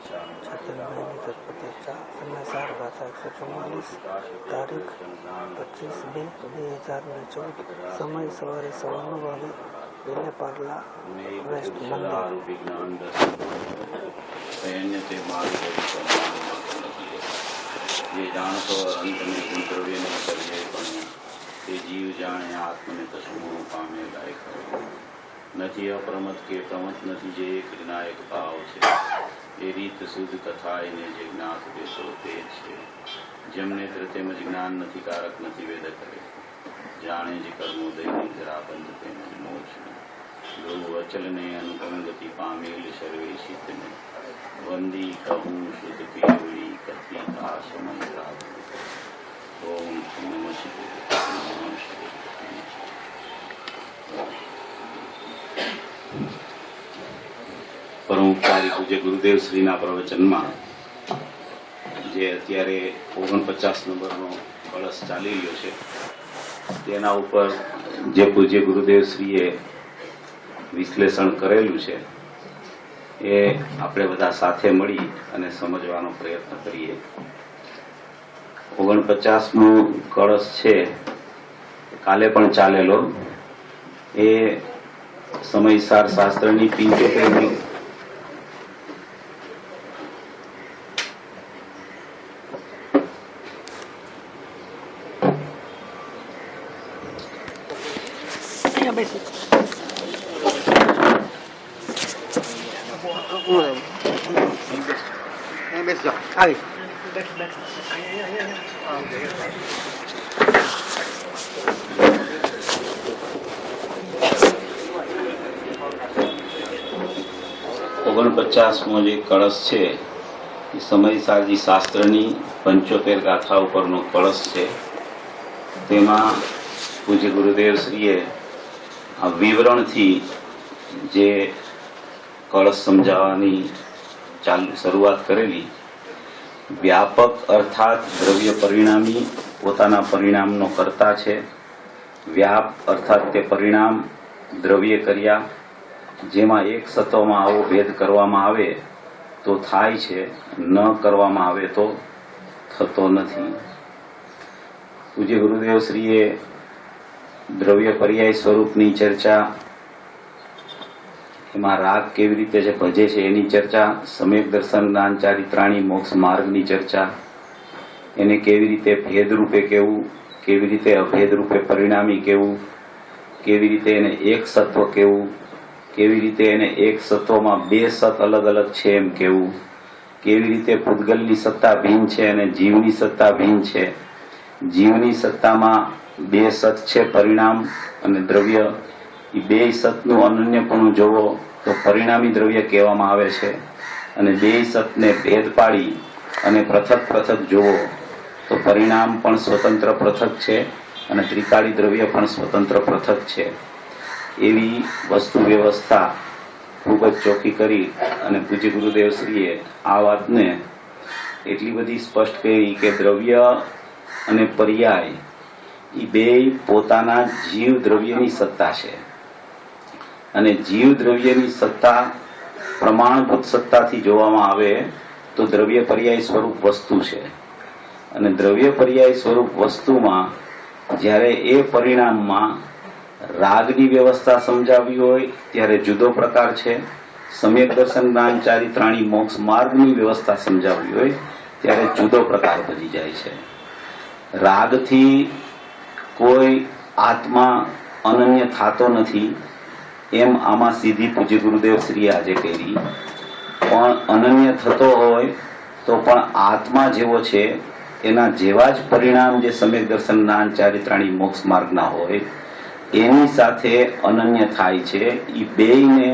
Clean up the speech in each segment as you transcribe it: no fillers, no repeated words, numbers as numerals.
ચેતનભાઈની ધરપતિ સમય 4:144, તારીખ 25/2/2014, સમય સવારે 9:15 વાગે, વિને પાર્લા વેસ્ટ મંદિર. જે જાણતો અંત ને ગુણ દ્રવ્ય ને કરીએ પણ તે જીવ જાણે આત્મને કશું પામે લાયક નથી. અપ્રમત કે પ્રમત નથી, જે એક વિનાયક ભાવ છે. એ રીત શુદ્ધ કથા એને જે જ્ઞાત બેસો તે છે. જેમને તેમજ જ્ઞાન નથી, કારક નથી વેદ કરે. જાણે જે કર્મો દૈનિક જરા બંધ તેમજ મોક્ષ ગૌ અચલ ને અનુપમ ગતિ પામેલ સર્વે શીતને વંદી કહું શુદ્ધ કેવળી કથિ આ સમય રાત. ઓમ નમઃ પરમોપકારી પૂજ્ય ગુરુદેવ શ્રીના પ્રવચનમાં જે અત્યારે 49 નંબરનો કળશ ચાલી રહ્યો છે તેના ઉપર જે પૂજ્ય ગુરુદેવ શ્રીએ વિશ્લેષણ કરેલું છે એ આપણે બધા સાથે મળી અને સમજવાનો પ્રયત્ન કરીએ. 49મો કળશ છે કાલે પણ ચાલેલો, એ સમયસાર શાસ્ત્રની 75મી મો જે કળશ છે એ સમયસારજી શાસ્ત્રની 75 ગાથા ઉપરનો કળશ છે. તેમાં પૂજ્ય ગુરુદેવ શ્રીએ આ વિવરણથી જે કળશ સમજાવવાની શરૂઆત કરેલી. વ્યાપક અર્થાત દ્રવ્ય પરિણામી પોતાના પરિણામનો કર્તા છે. વ્યાપ અર્થાત તે પરિણામ દ્રવ્ય કર્યા, જેમાં એક સત્વમાં આવો ભેદ કરવામાં આવે તો થાય છે, ન કરવામાં આવે તો થતો નથી. પૂજ્ય ગુરુદેવ શ્રીએ દ્રવ્ય પર્યાય સ્વરૂપની ચર્ચા, એમાં રાગ કેવી રીતે જે ભજે છે એની ચર્ચા, સમ્યક દર્શન જ્ઞાન ચારિત્રાણી મોક્ષ માર્ગની ચર્ચા, એને કેવી રીતે ભેદ રૂપે કેવું, કેવી રીતે અભેદ રૂપે પરિણામી કેવું, કેવી રીતે એને એક સત્વ કેવું, કેવી રીતે એને એક સત્વમાં બે સત અલગ અલગ છે એમ કેવું, કેવી રીતે પૂતગલની સત્તા ભિન્ન છે અને જીવની સત્તા ભિન્ન છે. જીવની સત્તામાં બે સત છે, પરિણામ અને દ્રવ્ય. એ બે સતનું અનન્યપણું જોવો તો પરિણામી દ્રવ્ય કહેવામાં આવે છે, અને બે સતને ભેદ પાડી અને પૃથક પૃથક જોવો તો પરિણામ પણ સ્વતંત્ર પૃથક છે અને ત્રિકાળી દ્રવ્ય પણ સ્વતંત્ર પૃથક છે. એવી વસ્તુ વ્યવસ્થા ખૂબ જ ચોખ્ખી કરી અને પૂજ્ય ગુરુદેવ શ્રીએ આ વાતને એટલી બધી સ્પષ્ટ કરી કે દ્રવ્ય અને પર્યાય એ બે પોતાના જીવ દ્રવ્યની સત્તા છે, અને જીવ દ્રવ્યની સત્તા પ્રમાણભૂત સત્તાથી જોવામાં આવે તો દ્રવ્ય પર્યાય સ્વરૂપ વસ્તુ છે. અને દ્રવ્ય પર્યાય સ્વરૂપ વસ્તુમાં જ્યારે એ પરિણામમાં રાગની વ્યવસ્થા સમજાવી હોય ત્યારે જુદો પ્રકાર છે, સમ્યક દર્શન જ્ઞાન ચારિત્રાણી મોક્ષ માર્ગની વ્યવસ્થા સમજાવી હોય ત્યારે જુદો પ્રકાર ભજી જાય છે. રાગથી કોઈ આત્મા અનન્ય થતો નથી એમ આમાં સીધી પૂજ્ય ગુરુદેવ શ્રી આજે કરી, પણ અનન્ય થતો હોય તો પણ આત્મા જેવો છે એના જેવા જ પરિણામ જે સમ્યક દર્શન જ્ઞાન ચારિત્રાણી મોક્ષ માર્ગના હોય એની સાથે અનન્ય થાય છે. એ બેયને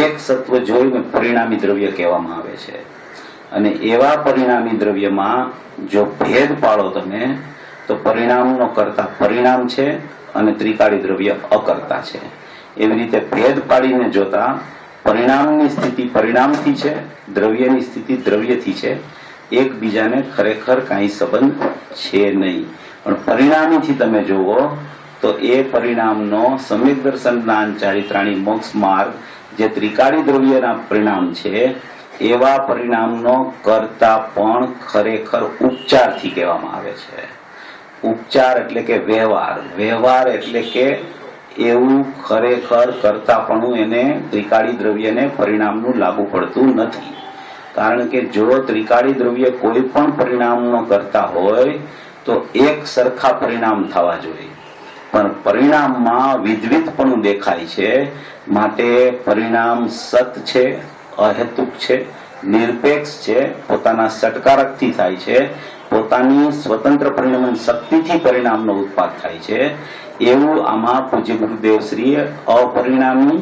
એક સત્વ જોઈને પરિણામી દ્રવ્ય કહેવામાં આવે છે. અને એવા પરિણામી દ્રવ્યમાં જો ભેદ પાડો તમે તો પરિણામનો કર્તા પરિણામ છે અને ત્રિકાળી દ્રવ્ય અકર્તા છે. એવી રીતે ભેદ પાડીને જોતા પરિણામની સ્થિતિ પરિણામથી છે, દ્રવ્યની સ્થિતિ દ્રવ્યથી છે. એકબીજાને ખરેખર કાંઈ સંબંધ છે નહીં, પણ પરિણામીથી તમે જુઓ તો એ પરિણામનો સમ્યક દર્શન જ્ઞાન ચારિત્રાણી મોક્ષ માર્ગ જે ત્રિકાળી દ્રવ્યના પરિણામ છે એવા પરિણામનો કરતા પણ ખરેખર ઉપચારથી કહેવામાં આવે છે. ઉપચાર એટલે કે વ્યવહાર, વ્યવહાર એટલે કે એવું ખરેખર કરતાપણું એને ત્રિકાળી દ્રવ્યને પરિણામનું લાગુ પડતું નથી. કારણ કે જો ત્રિકાળી દ્રવ્ય કોઈ પણ પરિણામનો કરતા હોય તો એક સરખા પરિણામ થવા જોઈએ, પણ પરિણામમાં વિધવિધપણું દેખાય છે. માટે પરિણામ સત છે, અહેતુક છે, નિરપેક્ષ છે, પોતાના સટકારકથી થાય છે, પોતાની સ્વતંત્ર પરિણમન શક્તિથી પરિણામનો ઉત્પાદ થાય છે. એવું આમાં પૂજ્ય ગુરુદેવ શ્રીએ અપરિણામી,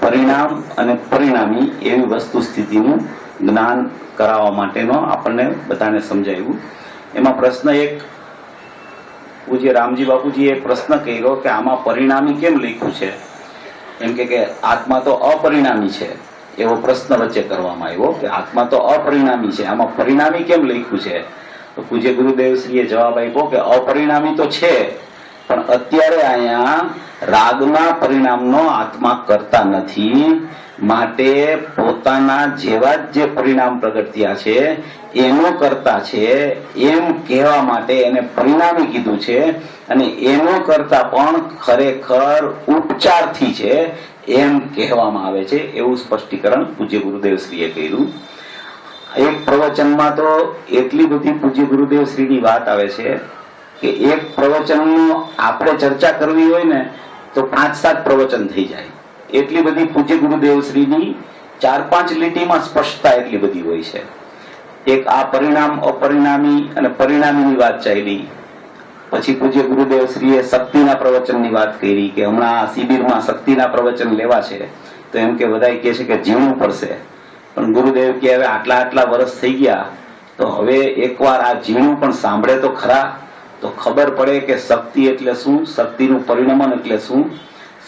પરિણામ અને પરિણામી એવી વસ્તુ સ્થિતિનું જ્ઞાન કરાવવા માટેનો આપણને બધાને સમજાવ્યું. એમાં પ્રશ્ન એક પૂજ્ય રામજી બાપુજીએ પ્રશ્ન કર્યો કે આમાં પરિણામી કેમ લખ્યું છે, એમ કે આત્મા તો અપરિણામી છે, એવો પ્રશ્ન વચ્ચે કરવામાં આવ્યો કે આત્મા તો અપરિણામી છે, આમાં પરિણામી કેમ લખ્યું છે? તો પૂજ્ય ગુરુદેવ શ્રીએ જવાબ આપ્યો કે અપરિણામી તો છે, પણ અત્યારે અહીંયા રાગના પરિણામનો આત્મા કરતા નથી, માટે પોતાના જેવા જ જે પરિણામ પ્રગટ થયા છે એનો કરતા છે એમ કહેવા માટે એને પરિણામી કીધું છે. અને એનો કરતા પણ ખરેખર ઉપચારથી છે એમ કહેવામાં આવે છે. એવું સ્પષ્ટીકરણ પૂજ્ય ગુરુદેવ શ્રીએ કર્યું. એક પ્રવચનમાં તો એટલી બધી પૂજ્ય ગુરુદેવ શ્રીની વાત આવે છે કે એક પ્રવચનનો આપણે ચર્ચા કરવી હોય ને તો 5-7 પ્રવચન થઈ જાય. એટલી બધી પૂજ્ય ગુરુદેવ શ્રીની 4-5 લીટીમાં સ્પષ્ટતા એટલી બધી હોય છે. એક આ પરિણામ, અપરિણામી અને પરિણામીની વાત ચાલી. પછી પૂજ્ય ગુરુદેવ શ્રીએ શક્તિના પ્રવચનની વાત કરી કે હમણાં શિબિરમાં શક્તિના પ્રવચન લેવા છે તો એમ કે બધા કહે છે કે જીવવું પડશે, પણ ગુરુદેવ કે હવે આટલા વર્ષ થઈ ગયા તો હવે એકવાર આ જીવવું પણ સાંભળે તો ખરા, તો ખબર પડે કે શક્તિ એટલે શું, શક્તિનું પરિણમન એટલે શું.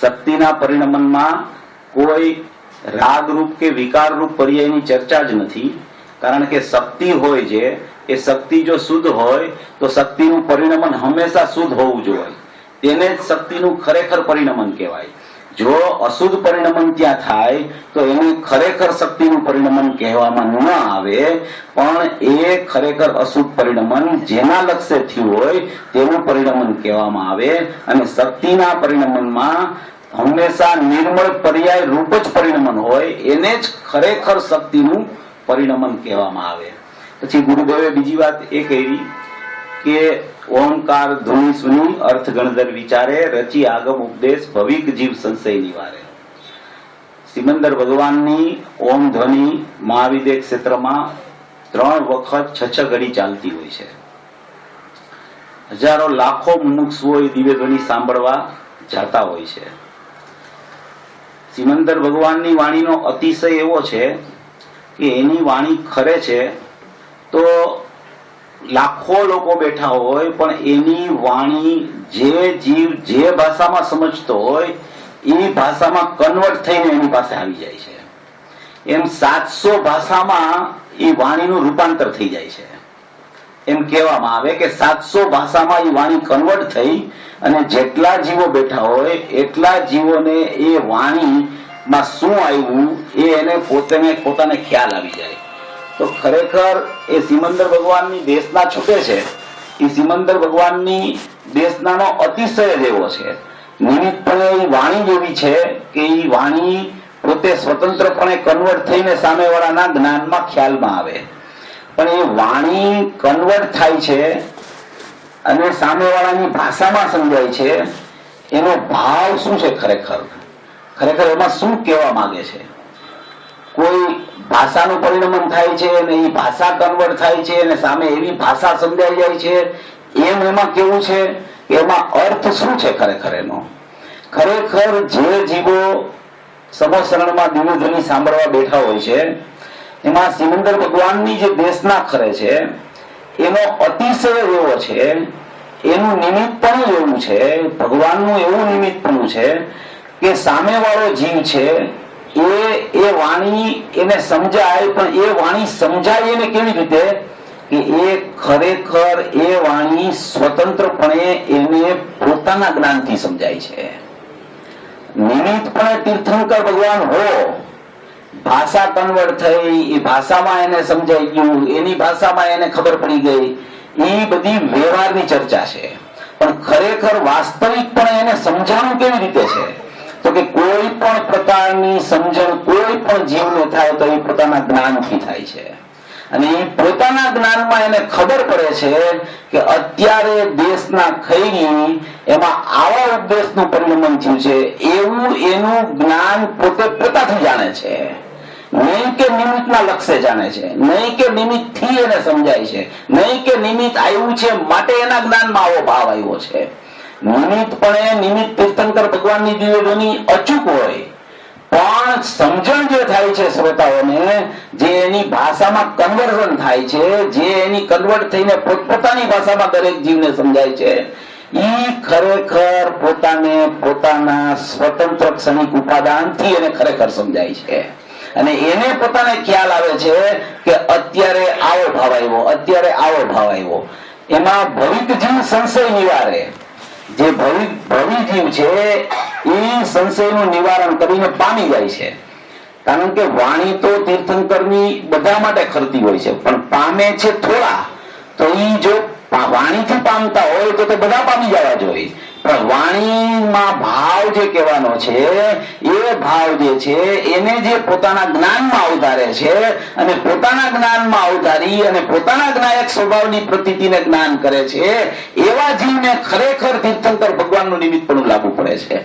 શક્તિના પરિણમનમાં કોઈ રાગરૂપ કે વિકારરૂપ પર્યાયની ચર્ચા જ નથી. કારણ કે શક્તિ હોય છે એ શક્તિ જો શુદ્ધ હોય તો શક્તિનું પરિણમન હંમેશા શુદ્ધ હોવું જોઈએ, તેને જ શક્તિનું ખરેખર પરિણમન કહેવાય. જો અશુદ્ધ પરિણમન ત્યાં થાય તો એને ખરેખર શક્તિનું પરિણમન કહેવામાં ન આવે, પણ એ ખરેખર અશુદ્ધ પરિણમન જેના લક્ષ્ય થયું હોય તેનું પરિણમન કહેવામાં આવે. અને શક્તિના પરિણમનમાં હંમેશા નિર્મળ પર્યાય રૂપ જ પરિણમન હોય, એને જ ખરેખર શક્તિનું પરિણમન કહેવામાં આવે. પછી ગુરુદેવે બીજી વાત એ કહી કે ઓમકાર ધ્વનિ સુની અર્થ ગણધર વિચારે રચી આગમ ઉપદેશ ભવિક જીવ સંશય નિવારે. સિમંદર ભગવાનની ઓમ ધ્વનિ મહાવિદ્ય ક્ષેત્રમાં 3 વખત 6 ઘડી ચાલતી હોય છે. હજારો લાખો મુમુક્ષુઓ એ દિવ્ય ધ્વનિ સાંભળવા જાતા હોય છે. સિમંદર ભગવાનની વાણીનો અતિશય એવો છે કે એની વાણી ખરે છે તો લાખો લોકો બેઠા હોય પણ એની વાણી જે જીવ જે ભાષામાં સમજતો હોય એ ભાષામાં કન્વર્ટ થઈને એની પાસે આવી જાય છે. એમ 700 ભાષામાં એ વાણીનું રૂપાંતર થઈ જાય છે. એમ કહેવામાં આવે કે 700 ભાષામાં એ વાણી કન્વર્ટ થઈ અને જેટલા જીવો બેઠા હોય એટલા જીવોને એ વાણીમાં શું આવ્યું એ એને પોતાને ખ્યાલ આવી જાય. તો ખરેખર એ સિમંદર ભગવાનની દેશના છૂટે છે, એ સિમંદર ભગવાનની દેશનાનો અતિશય જ એવો છે. નિમિત્તપણે એ વાણી જેવી છે કે એ વાણી પોતે સ્વતંત્રપણે કન્વર્ટ થઈને સામેવાળાના જ્ઞાનમાં ખ્યાલમાં આવે. પણ એ વાણી કન્વર્ટ થાય છે અને સામેવાળાની ભાષામાં સમજાય છે, એનો ભાવ શું છે, ખરેખર એમાં શું કહેવા માંગે છે. કોઈ ભાષાનું પરિણમન થાય છે અને એ ભાષા કન્વર્ટ થાય છે અને સામે એવી ભાષા સમજાઈ જાય છે, એમાં કેવું છે કે એમાં અર્થ શું છે એનો. ખરેખર જે જીવો સમોસરણમાં દિવ્ય ધ્વનિ સાંભળવા બેઠા હોય છે એમાં સિમંદર ભગવાનની જે દેશના ખરે છે એનો અતિશય એવો છે, એનું નિમિત્તપણું એવું છે, ભગવાનનું એવું નિમિત્તપણું છે કે સામેવાળો જીવ છે એ વાણી એને સમજાય, પણ એ વાણી સમજાય એને કેવી રીતે કે એ ખરેખર એ વાણી સ્વતંત્રપણે એને પોતાના જ્ઞાનથી સમજાય છે. નિમિત્તપણે તીર્થંકર ભગવાન હો ભાષા કન્વર્ટ થઈ, એ ભાષામાં એને સમજાઈ ગયું, એની ભાષામાં એને ખબર પડી ગઈ, એ બધી વ્યવહારની ચર્ચા છે. પણ ખરેખર વાસ્તવિકપણે એને સમજાવવું કેવી રીતે છે? તો કે કોઈ પણ પ્રકારની સમજણ કોઈ પણ જીવને થાય તો એ પોતાના જ્ઞાનથી થાય છે. અને એ પોતાના જ્ઞાનમાં એને ખબર પડે છે કે અત્યારે દેશના ખૈરી એમાં આવા ઉપદેશનું પરિણમન થયું છે, એવું એનું જ્ઞાન પોતે પોતાથી જાણે છે. નહીં કે નિમિત્તના લક્ષ્ય જાણે છે, નહીં કે નિમિત્તથી એને સમજાય છે, નહીં કે નિમિત્ત આવ્યું છે માટે એના જ્ઞાનમાં આવો ભાવ આવ્યો છે. નિમિત્તપણે નિમિત્ત તીર્થંકર ભગવાનની દિવ્યધ્વનિ અચૂક હોય, પણ સમજણ જે થાય છે શ્રોતાઓને, જે એની ભાષામાં કન્વર્ઝન થાય છે, જે એની કન્વર્ટ થઈને પોતપોતાની ભાષામાં દરેક જીવને સમજાય છે, ઈ ખરેખર પોતાને પોતાના સ્વતંત્ર ક્ષણિક ઉપાદાનથી એને ખરેખર સમજાય છે. અને એને પોતાને ખ્યાલ આવે છે કે અત્યારે આવો ભાવ આવ્યો, અત્યારે આવો ભાવ આવ્યો. એમાં ભવિક જીવ સંશય નિવારે. જે ભવિ જીવ છે એ સંશયનું નિવારણ કરીને પામી જાય છે. કારણ કે વાણી તો તીર્થંકરની બધા માટે ખરતી હોય છે, પણ પામે છે થોડા. તો ઈ જો વાણીથી પામતા હોય તો તે બધા પામી જવા જોઈએ. પણ વાણીમાં ભાવ જે કહેવાનો છે, એ ભાવ જે છે એને જે પોતાના જ્ઞાનમાં અવતારે છે, અને પોતાના જ્ઞાનમાં અવતારી અને પોતાના જ્ઞાયક સ્વભાવની પ્રતીતિને જ્ઞાન કરે છે, એવા જીવને ખરેખર તીર્થંકર ભગવાનનું નિમિત્તપણું લાગુ પડે છે.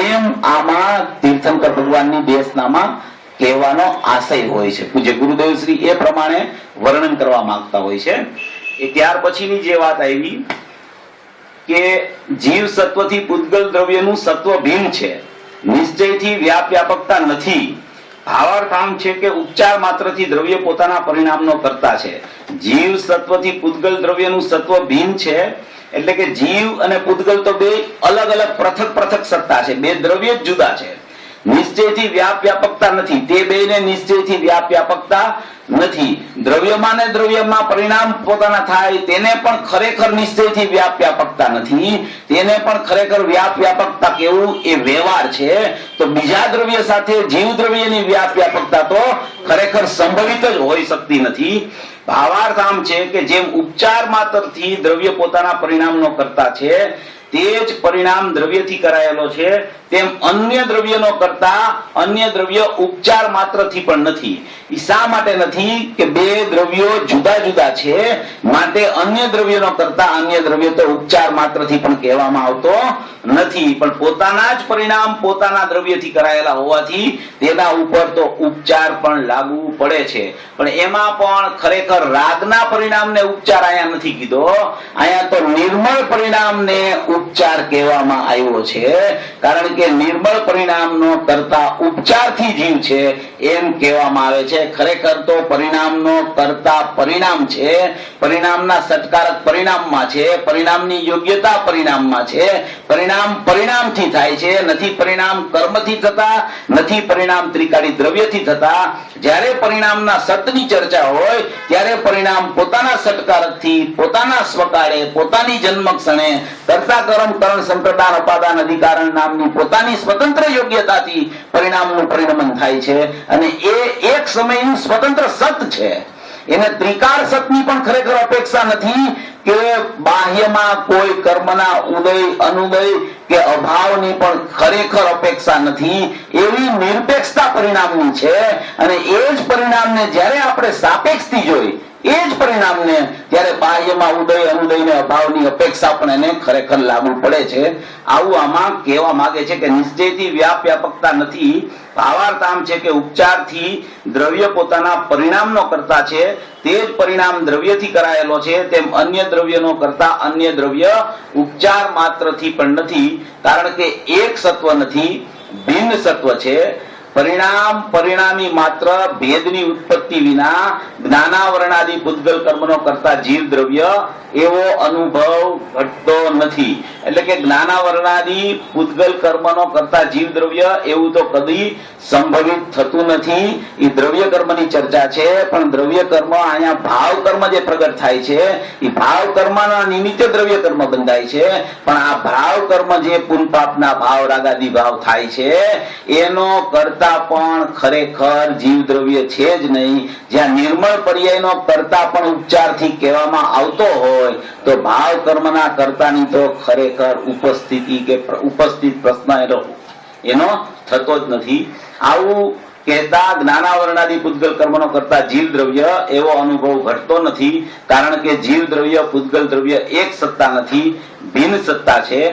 એમ આમાં તીર્થંકર ભગવાનની દેશનામાં કહેવાનો આશય હોય છે. પૂજ્ય ગુરુદેવ શ્રી એ પ્રમાણે વર્ણન કરવા માંગતા હોય છે. એ ત્યાર પછીની જે વાત આવી કે જીવ સત્વથી પૂતગલ દ્રવ્યનું સત્વ ભિન્ન છે, નિશ્ચયથી વ્યાપકતા નથી. ભાવાર્થ આમ છે કે ઉપચાર માત્રથી દ્રવ્ય પોતાના પરિણામનો કરતા છે. જીવ સત્વથી પૂતગલ દ્રવ્યનું સત્વ ભિન્ન છે, એટલે કે જીવ અને પૂતગલ તો બે અલગ અલગ પૃથક સત્તા છે, બે દ્રવ્ય જ જુદા છે. નિશ્ચયથી વ્યાપકતા નથી, તે બેને નિશ્ચયથી વ્યાપકતા નથી. દ્રવ્યમાં ને દ્રવ્યમાં પરિણામ પોતાના થાય, તેને પણ ખરેખર નિશ્ચયથી વ્યાપકતા નથી. તેને પણ ખરેખર વ્યાપકતા કેવું એ વ્યવહાર છે. તો બીજા દ્રવ્ય સાથે જીવ દ્રવ્યની વ્યાપકતા તો ખરેખર સંભવિત જ હોઈ શકતી નથી. ભાવાર્થ આમ છે કે જેમ ઉપચાર માત્રથી દ્રવ્ય પોતાના પરિણામનો કરતા છે, તે જ પરિણામ દ્રવ્યથી કરાયેલો છે, તેમ અન્ય દ્રવ્યનો કરતા અન્ય દ્રવ્ય ઉપચાર માત્રથી પણ નથી. શા માટે નથી? કે બે દ્રવ્યો જુદા જુદા છે, માટે અન્ય દ્રવ્યનો કરતા અન્ય દ્રવ્ય તો ઉપચાર માત્રથી પણ કહેવામાં આવતો નથી. પણ પોતાના જ પરિણામ પોતાના દ્રવ્યથી કરાયેલા હોવાથી તેના ઉપર તો ઉપચાર પણ લાગુ પડે છે. પણ એમાં પણ ખરેખર રાગના પરિણામને ઉપચાર અહીંયા નથી કીધો. અહીંયા તો નિર્મળ પરિણામને ઉપચાર કહેવામાં આવ્યો છે. કારણ કે નિર્મળ પરિણામનો કરતા ઉપચારથી જીવ છે એમ કહેવામાં આવે છે. ખરેખર તો પરિણામનો કરતા પરિણામ છે, પરિણામના સત્કારક પરિણામમાં છે, પરિણામની યોગ્યતા પરિણામમાં છે. પરિણામ પરિણામથી થાય છે, નથી પરિણામ કર્મથી થતા, નથી પરિણામ ત્રિકાળી દ્રવ્યથી થતા. જ્યારે પરિણામના સતની ચર્ચા હોય ત્યારે પરિણામ પોતાના સત્કારકથી, પોતાના સ્વકાળે, પોતાની જન્મ ક્ષણે કરતા કર્મ કરણ સંપ્રદાન અપાદાન અધિકારણ નામની પોતાની સ્વતંત્ર યોગ્યતાથી પરિણામનું પરિણમન થાય છે. અને એ એક સમયનું સ્વતંત્ર સત છે. એને ત્રિકાળ સતની પણ ખરેખર અપેક્ષા નથી કે બાહ્યમાં કોઈ કર્મના ઉદય અનુદય કે અભાવની પણ ખરેખર અપેક્ષા નથી. એવી નિરપેક્ષતા પરિણામની છે. અને એ જ પરિણામને જ્યારે આપણે સાપેક્ષથી જોઈ, એ જ પરિણામને ત્યારે બાહ્યમાં ઉદય અનુદય ને અભાવની અપેક્ષા પણ એને ખરેખર લાગુ પડે છે. આવું આમાં કહેવા માંગે છે કે નિશ્ચયથી વ્યાપકતા નથી. ભાવાર્થ આમ છે કે ઉપચારથી દ્રવ્ય પોતાના પરિણામનો કરતા છે, તે જ પરિણામ દ્રવ્યથી કરાયેલો છે, તેમ અન્ય દ્રવ્યનો કરતા અન્ય દ્રવ્ય ઉપચાર માત્રથી પણ નથી. કારણ કે એક સત્વ નથી, ભિન્ન સત્વ છે. પરિણામ પરિણામી માત્ર ભેદની ઉત્પત્તિ વિના જ્ઞાનાવરણાદિ પૂતગલ કર્મનો કરતા જીવ દ્રવ્ય એવો અનુભવ ઘટતો નથી. એટલે કે જ્ઞાનાવરણાદિ પૂતગલ કર્મનો કરતા જીવ દ્રવ્ય એવું તો કદી સંભવિત થતું નથી. એ દ્રવ્ય કર્મની ચર્ચા છે. પણ દ્રવ્ય કર્મ અહીંયા ભાવ કર્મ જે પ્રગટ થાય છે, એ ભાવ કર્મના નિમિત્તે દ્રવ્ય કર્મ બંધાય છે. પણ આ ભાવ કર્મ જે પુન પાપના ભાવ રાગાદી ભાવ થાય છે, એનો કરતા કરતા પણ ખરેખર જીવ દ્રવ્ય છે જ નહીં. જ્યાં નિર્મળ પર્યાયનો કરતા પણ ઉપચારથી કહેવામાં આવતો હોય તો ભાવ કર્મના કર્તાની તો ખરેખર ઉપસ્થિતિ કે ઉપસ્થિત પ્રશ્ન એનો થતો જ નથી. આવું કહેતા જ્ઞાનાવરણાદી પૂતગલ કર્મનો કરતા જીવ દ્રવ્ય એવો અનુભવ ઘટતો નથી. કારણ કે જીવ દ્રવ્ય પૂતગલ દ્રવ્ય એક સત્તા નથી, ભિન્ન સત્તા છે.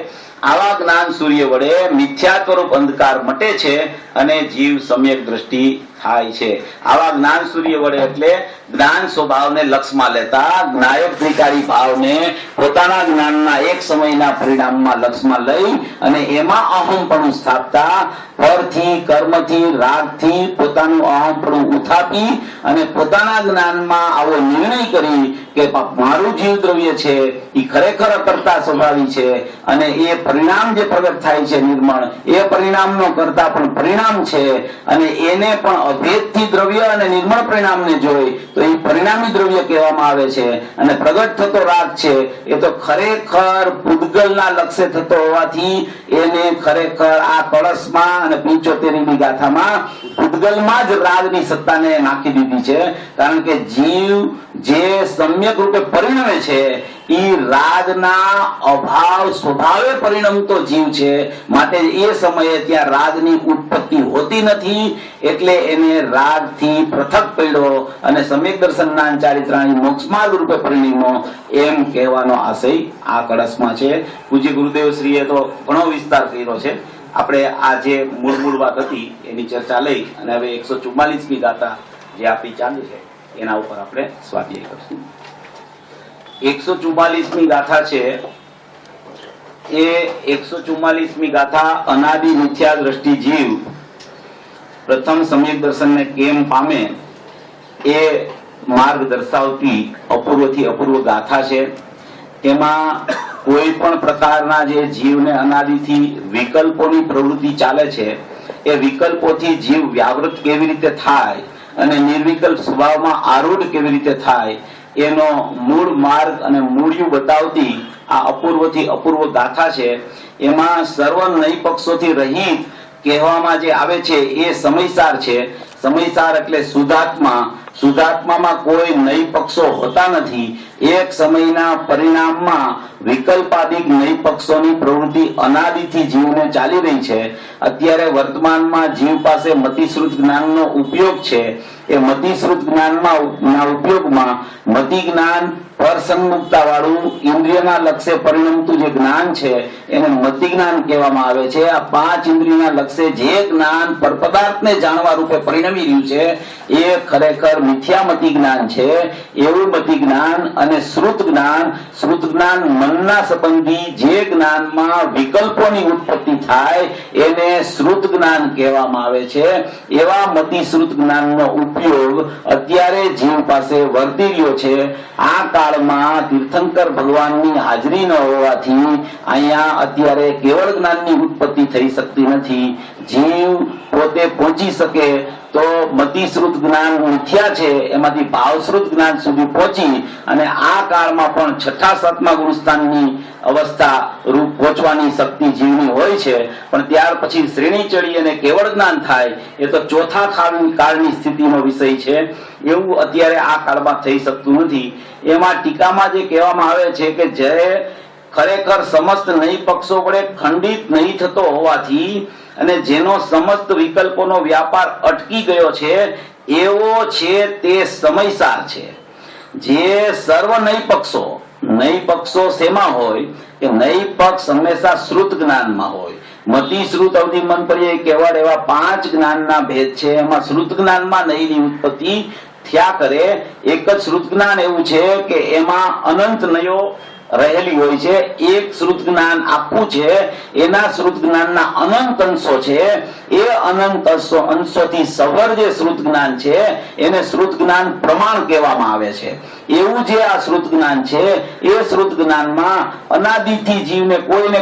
આવા જ્ઞાન સૂર્ય વડે મિથ્યાત્વરૂપ અંધકાર મટે છે અને જીવ સમ્યક દ્રષ્ટિ થાય છે. આવા જ્ઞાન સૂર્ય વડે એટલે જ્ઞાન સ્વભાવને લક્ષમાં લેતા જ્ઞાયક ત્રિકારી ભાવને પોતાના જ્ઞાનના એક સમયના પરિણામમાં લક્ષમાં લઈ અને એમાં અહમપણું સ્થાપતા પરથી કર્મથી રાગથી પોતાનું અહમપણું ઉથાપી અને પોતાના જ્ઞાનમાં આવો નિર્ણય કરી કે મારું જીવ દ્રવ્ય છે એ ખરેખર અકર્તા સ્વભાવી છે અને એ પરિણામ જે પ્રગટ થાય છે નિર્મળ એ પરિણામનો કરતા પણ પરિણામ છે અને એને પણ અભેદથી દ્રવ્ય અને નિર્મળ પરિણામને જોઈ તો એ પરિણામી દ્રવ્ય કહેવામાં આવે છે. અને પ્રગટ થતો રાગ છે એ તો ખરેખર પૂતગલના લક્ષ્ય થતો હોવાથી એને ખરેખર આ કળશમાં અને 75મી ગાથામાં પૂતગલમાં જ રાગની સત્તાને નાખી દીધી છે. કારણ કે જીવ જે સમ્યક રૂપે પરિણમે છે એ રાગના અભાવ સ્વભાવે પરિણમતો જીવ છે. માટે એ સમયે ત્યાં રાગની ઉત્પત્તિ હોતી નથી. એટલે એને રાગથી પૃથક પડ્યો અને સમ્યક દર્શનના ચારિત્રાણી મોક્ષમાર્ગ રૂપે પરિણમ્યો એમ કહેવાનો આશય આ કળશમાં છે. પૂજ્ય ગુરુદેવ શ્રીએ તો ઘણો વિસ્તાર કર્યો છે. આપણે આ જે મૂળ વાત હતી એની ચર્ચા લઈ અને હવે 144મી ગાથા જે આપણી ચાલુ છે એના ઉપર આપણે સ્વાધ્યાય કરશું. 144મી ગાથા છે એ 144મી ગાથા અનાદિ મિથ્યા દ્રષ્ટિ જીવ પ્રથમ સમ્યક દર્શનને કેમ પામે એ માર્ગ દર્શાવતી અપૂર્વથી અપૂર્વ ગાથા છે. તેમાં કોઈ પણ પ્રકારના જે જીવને અનાદિથી વિકલ્પોની પ્રવૃત્તિ ચાલે છે એ વિકલ્પોથી જીવ વ્યાવૃત કેવી રીતે થાય અને નિર્વિકલ્પ સ્વભાવમાં આરૂઢ કેવી રીતે થાય એનો મૂળ માર્ગ અને મૂળિયું બતાવતી આ અપૂર્વથી અપૂર્વ ગાથા છે. એમાં સર્વ નય પક્ષોથી રહિત કહેવામાં જે આવે છે એ સમયસાર છે. સમયસાર એટલે શુદ્ધાત્મા. શુદ્ધાત્મામાં કોઈ નય પક્ષો હોતા નથી. એક સમયના પરિણામમાં વિકલ્પાદિક નય પક્ષોની પ્રવૃત્તિ અનાદિથી જીવને ચાલી રહી છે. અત્યારે વર્તમાનમાં જીવ પાસે મતિશ્રુત જ્ઞાનનો ઉપયોગ છે. એ મતિશ્રુત જ્ઞાનના ઉપયોગમાં મતિ જ્ઞાન પરસન્મુક્તા વાળું ઇન્દ્રિયના લક્ષ્ય પરિણમતું જે જ્ઞાન છે એને મતિ જ્ઞાન કહેવામાં આવે છે. આ 5 ઇન્દ્રિયના લક્ષ્ય જે જ્ઞાન પરપદાર્થને જાણવા રૂપે પરિણમી રહ્યું છે એ ખરેખર મિથ્યામતિ જ્ઞાન છે. એવું મતિ જ્ઞાન અને શ્રુત જ્ઞાન મનના સંબંધી જે જ્ઞાનમાં વિકલ્પોની ઉત્પત્તિ થાય એને શ્રુત જ્ઞાન કહેવામાં આવે છે. એવા મતિ શ્રુત જ્ઞાનનો ઉપયોગ અત્યારે જીવ પાસે વર્તી રહ્યો છે. આ કાળમાં તીર્થંકર ભગવાનની હાજરી ન હોવાથી અહીંયા અત્યારે કેવળ જ્ઞાનની ઉત્પત્તિ થઈ શકતી નથી. જીવ પોતે પહોંચી શકે તો મતિશ્રુત જ્ઞાન મિથ્યા છે એમાંથી ભાવશ્રુત જ્ઞાન સુધી પહોંચી અને આ કાળમાં પણ 6ઠા 7મા ગુરુસ્થાનની અવસ્થા રૂપ પહોંચવાની શક્તિ જીવની હોય છે. પણ ત્યાર પછી શ્રેણી ચડી અને કેવળ જ્ઞાન થાય એ તો ચોથા કાળની સ્થિતિનો વિષય છે. એવું અત્યારે આ કાળમાં થઈ શકતું નથી. એમાં ટીકામાં જે કહેવામાં આવે છે કે જે ખરેખર સમસ્ત નય પક્ષો વડે ખંડિત નહીં થતો હોવાથી અને જેનો સમસ્ત વિકલ્પોનો વ્યાપાર અટકી ગયો છે એવો છે તે સમયસાર છે. જે સર્વ નય પક્ષો શેમાં હોય કે નય પક્ષ હંમેશા શ્રુત જ્ઞાનમાં હોય. મતિ શ્રુત અવધિ મન પર્યાય કેવળ એવા 5 જ્ઞાનના ભેદ છે. એમાં શ્રુત જ્ઞાનમાં નયની ઉત્પત્તિ થયા કરે. એક જ શ્રુત જ્ઞાન એવું છે કે એમાં અનંત નયો રહેલી હોય છે. એક શ્રુત જ્ઞાન આખું છે. એના શ્રુત જ્ઞાનના અનંત અંશો છે. એ અનંત અંશોથી સવર જે શ્રુત જ્ઞાન છે એને શ્રુત જ્ઞાન પ્રમાણ કહેવામાં આવે છે. એવું જે આ શ્રુત જ્ઞાન છે એ શ્રુત જ્ઞાનમાં અનાદિથી જીવને કોઈને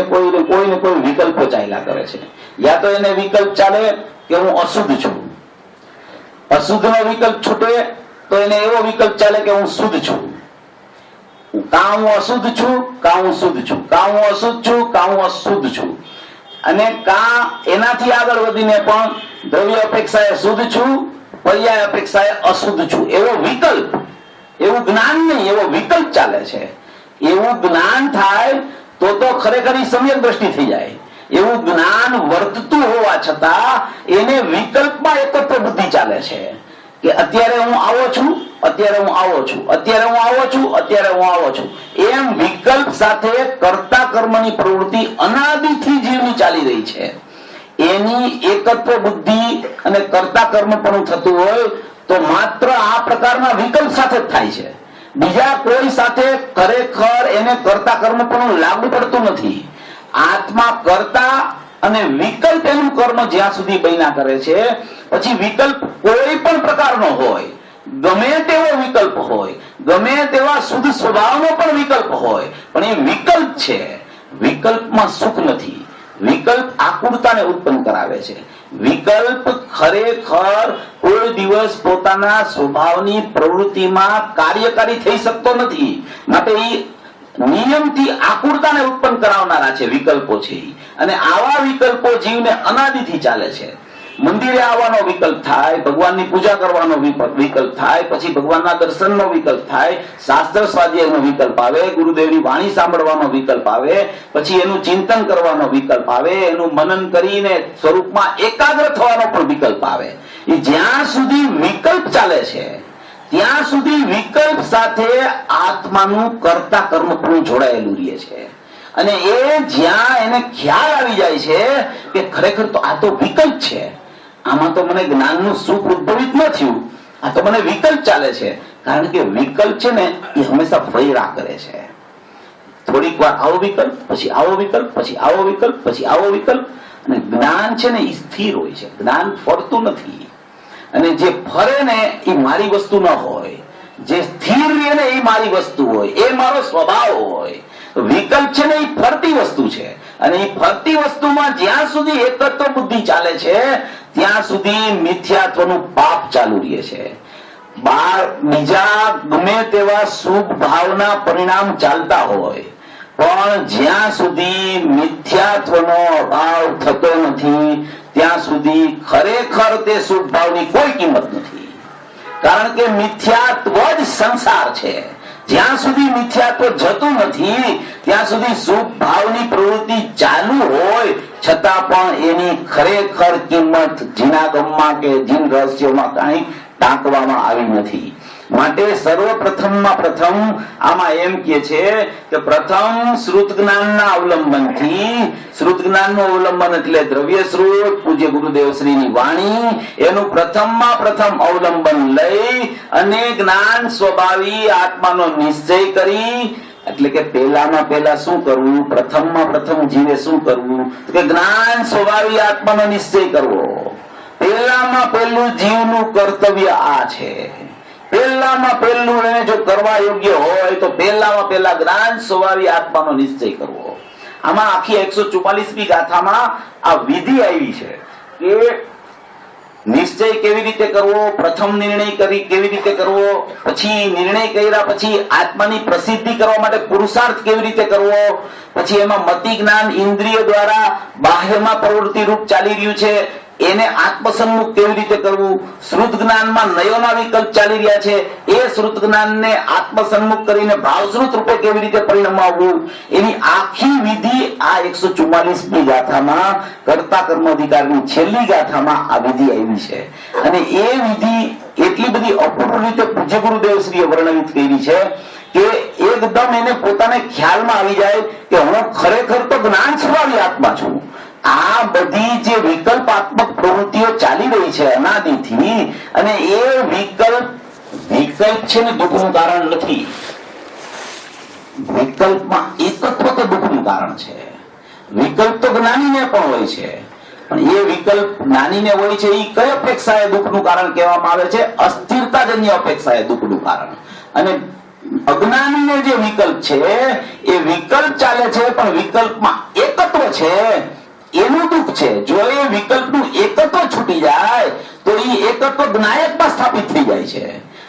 કોઈ વિકલ્પો ચાલ્યા કરે છે. યા તો એને વિકલ્પ ચાલે કે હું અશુદ્ધ છું. અશુદ્ધનો વિકલ્પ છૂટે તો એને એવો વિકલ્પ ચાલે કે હું શુદ્ધ છું. કાં હું અશુદ્ધ છું કાં હું શુદ્ધ છું, કાં હું અશુદ્ધ છું કાં હું અશુદ્ધ છું. અને કાં એનાથી આગળ વધીને પણ દ્રવ્ય અપેક્ષાએ શુદ્ધ છું, પર્યાય અપેક્ષાએ અશુદ્ધ છું, એવો વિકલ્પ, એવું જ્ઞાન નહીં, એવો વિકલ્પ ચાલે છે. એવું જ્ઞાન થાય તો ખરેખર સમ્યક દ્રષ્ટિ થઈ જાય. એવું જ્ઞાન વર્તતું હોવા છતાં એને વિકલ્પમાં એકત્ર બુદ્ધિ ચાલે છે કે અત્યારે હું આવો છું, અત્યારે હું આવો છું, અત્યારે હું આવો છું, અત્યારે હું આવો છું, એમ વિકલ્પ સાથે કર્તા કર્મની પ્રવૃત્તિ અનાદિથી જીવની ચાલી રહી છે. એની એકત્ર બુદ્ધિ અને કર્તા કર્મ પણ થતું હોય તો માત્ર આ પ્રકારના વિકલ્પ સાથે જ થાય છે. બીજા કોઈ સાથે ખરેખર એને કર્તા કર્મ પણ લાગુ પડતું નથી. આત્મા કરતા અને વિકલ્પ એનું કર્મ જ્યાં સુધી બન્યા કરે છે, પછી વિકલ્પ કોઈ પણ પ્રકારનો હોય, ગમે તેવો વિકલ્પ હોય, ગમે તેવા શુદ્ધ સ્વભાવનો પણ વિકલ્પ હોય, પણ એ વિકલ્પ છે. વિકલ્પમાં સુખ નથી. વિકલ્પ આકુરતાને ઉત્પન્ન કરાવે છે. વિકલ્પ ખરેખર કોઈ દિવસ પોતાના સ્વભાવની પ્રવૃત્તિમાં કાર્યકારી થઈ શકતો નથી. માટે એ નિયમથી આકુરતાને ઉત્પન્ન કરાવનારા છે વિકલ્પો છે. અને આવા વિકલ્પો જીવને અનાદિથી ચાલે છે. મંદિરે આવવાનો વિકલ્પ થાય, ભગવાનની પૂજા કરવાનો વિકલ્પ થાય, પછી ભગવાનના દર્શનનો વિકલ્પ થાય, શાસ્ત્ર સ્વાધ્યાયનો વિકલ્પ આવે, ગુરુદેવની વાણી સાંભળવાનો વિકલ્પ આવે, પછી એનું ચિંતન કરવાનો વિકલ્પ આવે, એનું મનન કરીને સ્વરૂપમાં એકાગ્ર થવાનો પણ વિકલ્પ આવે. એ જ્યાં સુધી વિકલ્પ ચાલે છે ત્યાં સુધી વિકલ્પ સાથે આત્માનું કર્તા કર્મ પણ જોડાયેલું રહે છે. અને એ જ્યાં એને ખ્યાલ આવી જાય છે કે ખરેખર તો આ તો વિકલ્પ છે, આમાં તો મને જ્ઞાનનું સુખ ઉદ્ભવિત ન થયું, આ તો મને વિકલ્પ ચાલે છે. કારણ કે વિકલ્પ છે ને એ હંમેશા ફર્યા કરે છે. થોડીક વાર આવો વિકલ્પ, પછી આવો વિકલ્પ, પછી આવો વિકલ્પ, પછી આવો વિકલ્પ. અને જ્ઞાન છે ને એ સ્થિર હોય છે, જ્ઞાન ફરતું નથી. અને જે ફરે ને એ મારી વસ્તુ ન હોય, જે સ્થિર રહે ને એ મારી વસ્તુ હોય, એ મારો સ્વભાવ હોય. વિકલ્પ છે ને એ ફરતી વસ્તુ છે. અને એ ફરતી વસ્તુમાં જ્યાં સુધી એકત્વ બુદ્ધિ ચાલે છે ત્યાં સુધી મિથ્યાત્વનું પાપ ચાલુ રહે છે. બીજા ગમે તેવા શુભ ભાવના પરિણામ ચાલતા હોય, પણ જ્યાં સુધી મિથ્યાત્વનો અભાવ થતો નથી ત્યાં સુધી ખરેખર તે શુભ ભાવની કોઈ કિંમત નથી. કારણ કે મિથ્યાત્વ જ સંસાર છે. જ્યાં સુધી મિથ્યાત્વ જતું નથી ત્યાં સુધી શુભ ભાવની પ્રવૃત્તિ ચાલુ હોય છતાં પણ એની ખરેખર કિંમત જીનાગમમાં કે જીન રહસ્યોમાં કાંઈ ટાંકવામાં આવી નથી. માટે સર્વપ્રથમમાં પ્રથમ આમાં એમ કહે છે કે પ્રથમ શ્રુત જ્ઞાનના અવલંબનથી, શ્રુત જ્ઞાનનું અવલંબન એટલે દ્રવ્ય શ્રુત, પૂજ્ય ગુરુદેવ શ્રીની વાણી, એનું પ્રથમમાં પ્રથમ અવલંબન લઈ અને જ્ઞાન સ્વભાવી આત્માનો નિશ્ચય કરી. એટલે કે પહેલામાં પહેલા શું કરવું, પ્રથમમાં પ્રથમ જીવે શું કરવું, કે જ્ઞાન સ્વભાવી આત્માનો નિશ્ચય કરવો. પહેલામાં પહેલું જીવનું કર્તવ્ય આ છે. પહેલામાં પહેલું એને જો કરવા યોગ્ય હોય તો પહેલામાં પહેલા જ્ઞાન સ્વભાવી આત્માનો નિશ્ચય કરવો. આમાં આખી 144મી ગાથામાં આ વિધિ આવી છે કે નિશ્ચય કેવી રીતે કરવો, પ્રથમ નિર્ણય કેવી રીતે કરવો, પછી નિર્ણય કર્યા પછી આત્માની પ્રસિદ્ધિ કરવા માટે પુરુષાર્થ કેવી રીતે કરવો, પછી એમાં મતિ જ્ઞાન ઇન્દ્રિય દ્વારા બાહ્યમાં પ્રવૃત્તિ રૂપ ચાલી રહ્યું છે એને આત્મસન્મુખ કેવી રીતે કરવું, શ્રુત જ્ઞાનમાં નયોના વિકલ્પ ચાલી રહ્યા છે એ શ્રુત જ્ઞાનને આત્મસન્મુખ કરીને ભાવશ્રુત રૂપે કેવી રીતે પરિણમાવવું, એની આખી વિધિ આ 144મી ગાથામાં કર્તા કર્મ અધિકારની છેલ્લી ગાથામાં આ વિધિ આવી છે. અને એ વિધિ એટલી બધી અપૂર્વ રીતે પૂજ્ય ગુરુદેવ શ્રીએ વર્ણિત કરી છે કે એકદમ એને પોતાને ખ્યાલમાં આવી જાય કે હું ખરેખર તો જ્ઞાન સ્વભાવી આત્મા છું. આ બધી જે વિકલ્પાત્મક પ્રવૃત્તિઓ ચાલી રહી છે અનાદિથી, અને એ વિકલ્પ છે ને દુઃખનું કારણ નથી. વિકલ્પમાં એકત્વ તો દુઃખનું કારણ છે. વિકલ્પ તો જ્ઞાનીને પણ હોય છે, પણ એ વિકલ્પ જ્ઞાનીને હોય છે એ કઈ અપેક્ષાએ દુઃખનું કારણ કહેવામાં આવે છે, અસ્થિરતાજન્ય અપેક્ષાએ દુઃખનું કારણ. અને અજ્ઞાનીનો જે વિકલ્પ છે એ વિકલ્પ ચાલે છે પણ વિકલ્પમાં એકત્વ છે એનું દુઃખ છે. જો એ વિકલ્પનું એકત્વ છૂટી જાય તો એ એકત્વ જ્ઞાયકમાં સ્થાપિત થઈ જાય છે.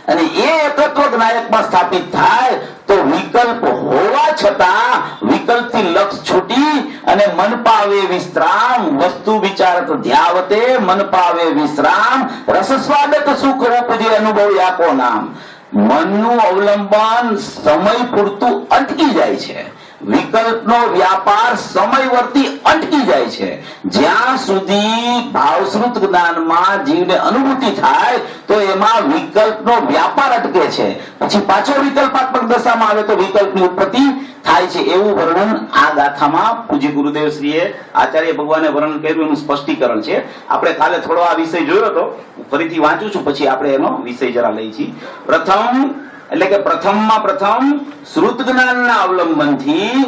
અને એ એકત્વ જ્ઞાયકમાં સ્થાપિત થાય તો વિકલ્પ હોવા છતાં વિકલ્પથી લક્ષ છૂટી અને મન પાવે વિશ્રામ વસ્તુ વિચારત ધ્યાવતે મન પાવે વિશ્રામ રસસ્વાદક સુખ રૂપ જે અનુભવ યાકો નામ. મનનું અવલંબન સમય પૂરતું અટકી જાય છે. વિકલ્પનો વ્યાપાર સમયવર્તી અટકી જાય છે. જ્યાં સુધી ભાવશ્રુત જ્ઞાનમાં જીવને અનુભૂતિ થાય તો એમાં વિકલ્પનો વ્યાપાર અટકે છે. પછી પાછો વિકલ્પાત્મક દશામાં આવે તો વિકલ્પની ઉત્પત્તિ થાય છે. એવું વર્ણન આ ગાથામાં પૂજ્ય ગુરુદેવ શ્રીએ આચાર્ય ભગવાને વર્ણન કર્યું, એનું સ્પષ્ટીકરણ છે. આપણે કાલે થોડો આ વિષય જોયો હતો, ફરીથી વાંચું છું, પછી આપણે એનો વિષય જરા લઈ છીએ. પ્રથમ એટલે કે પ્રથમમાં પ્રથમ શ્રુત જ્ઞાનના અવલંબનથી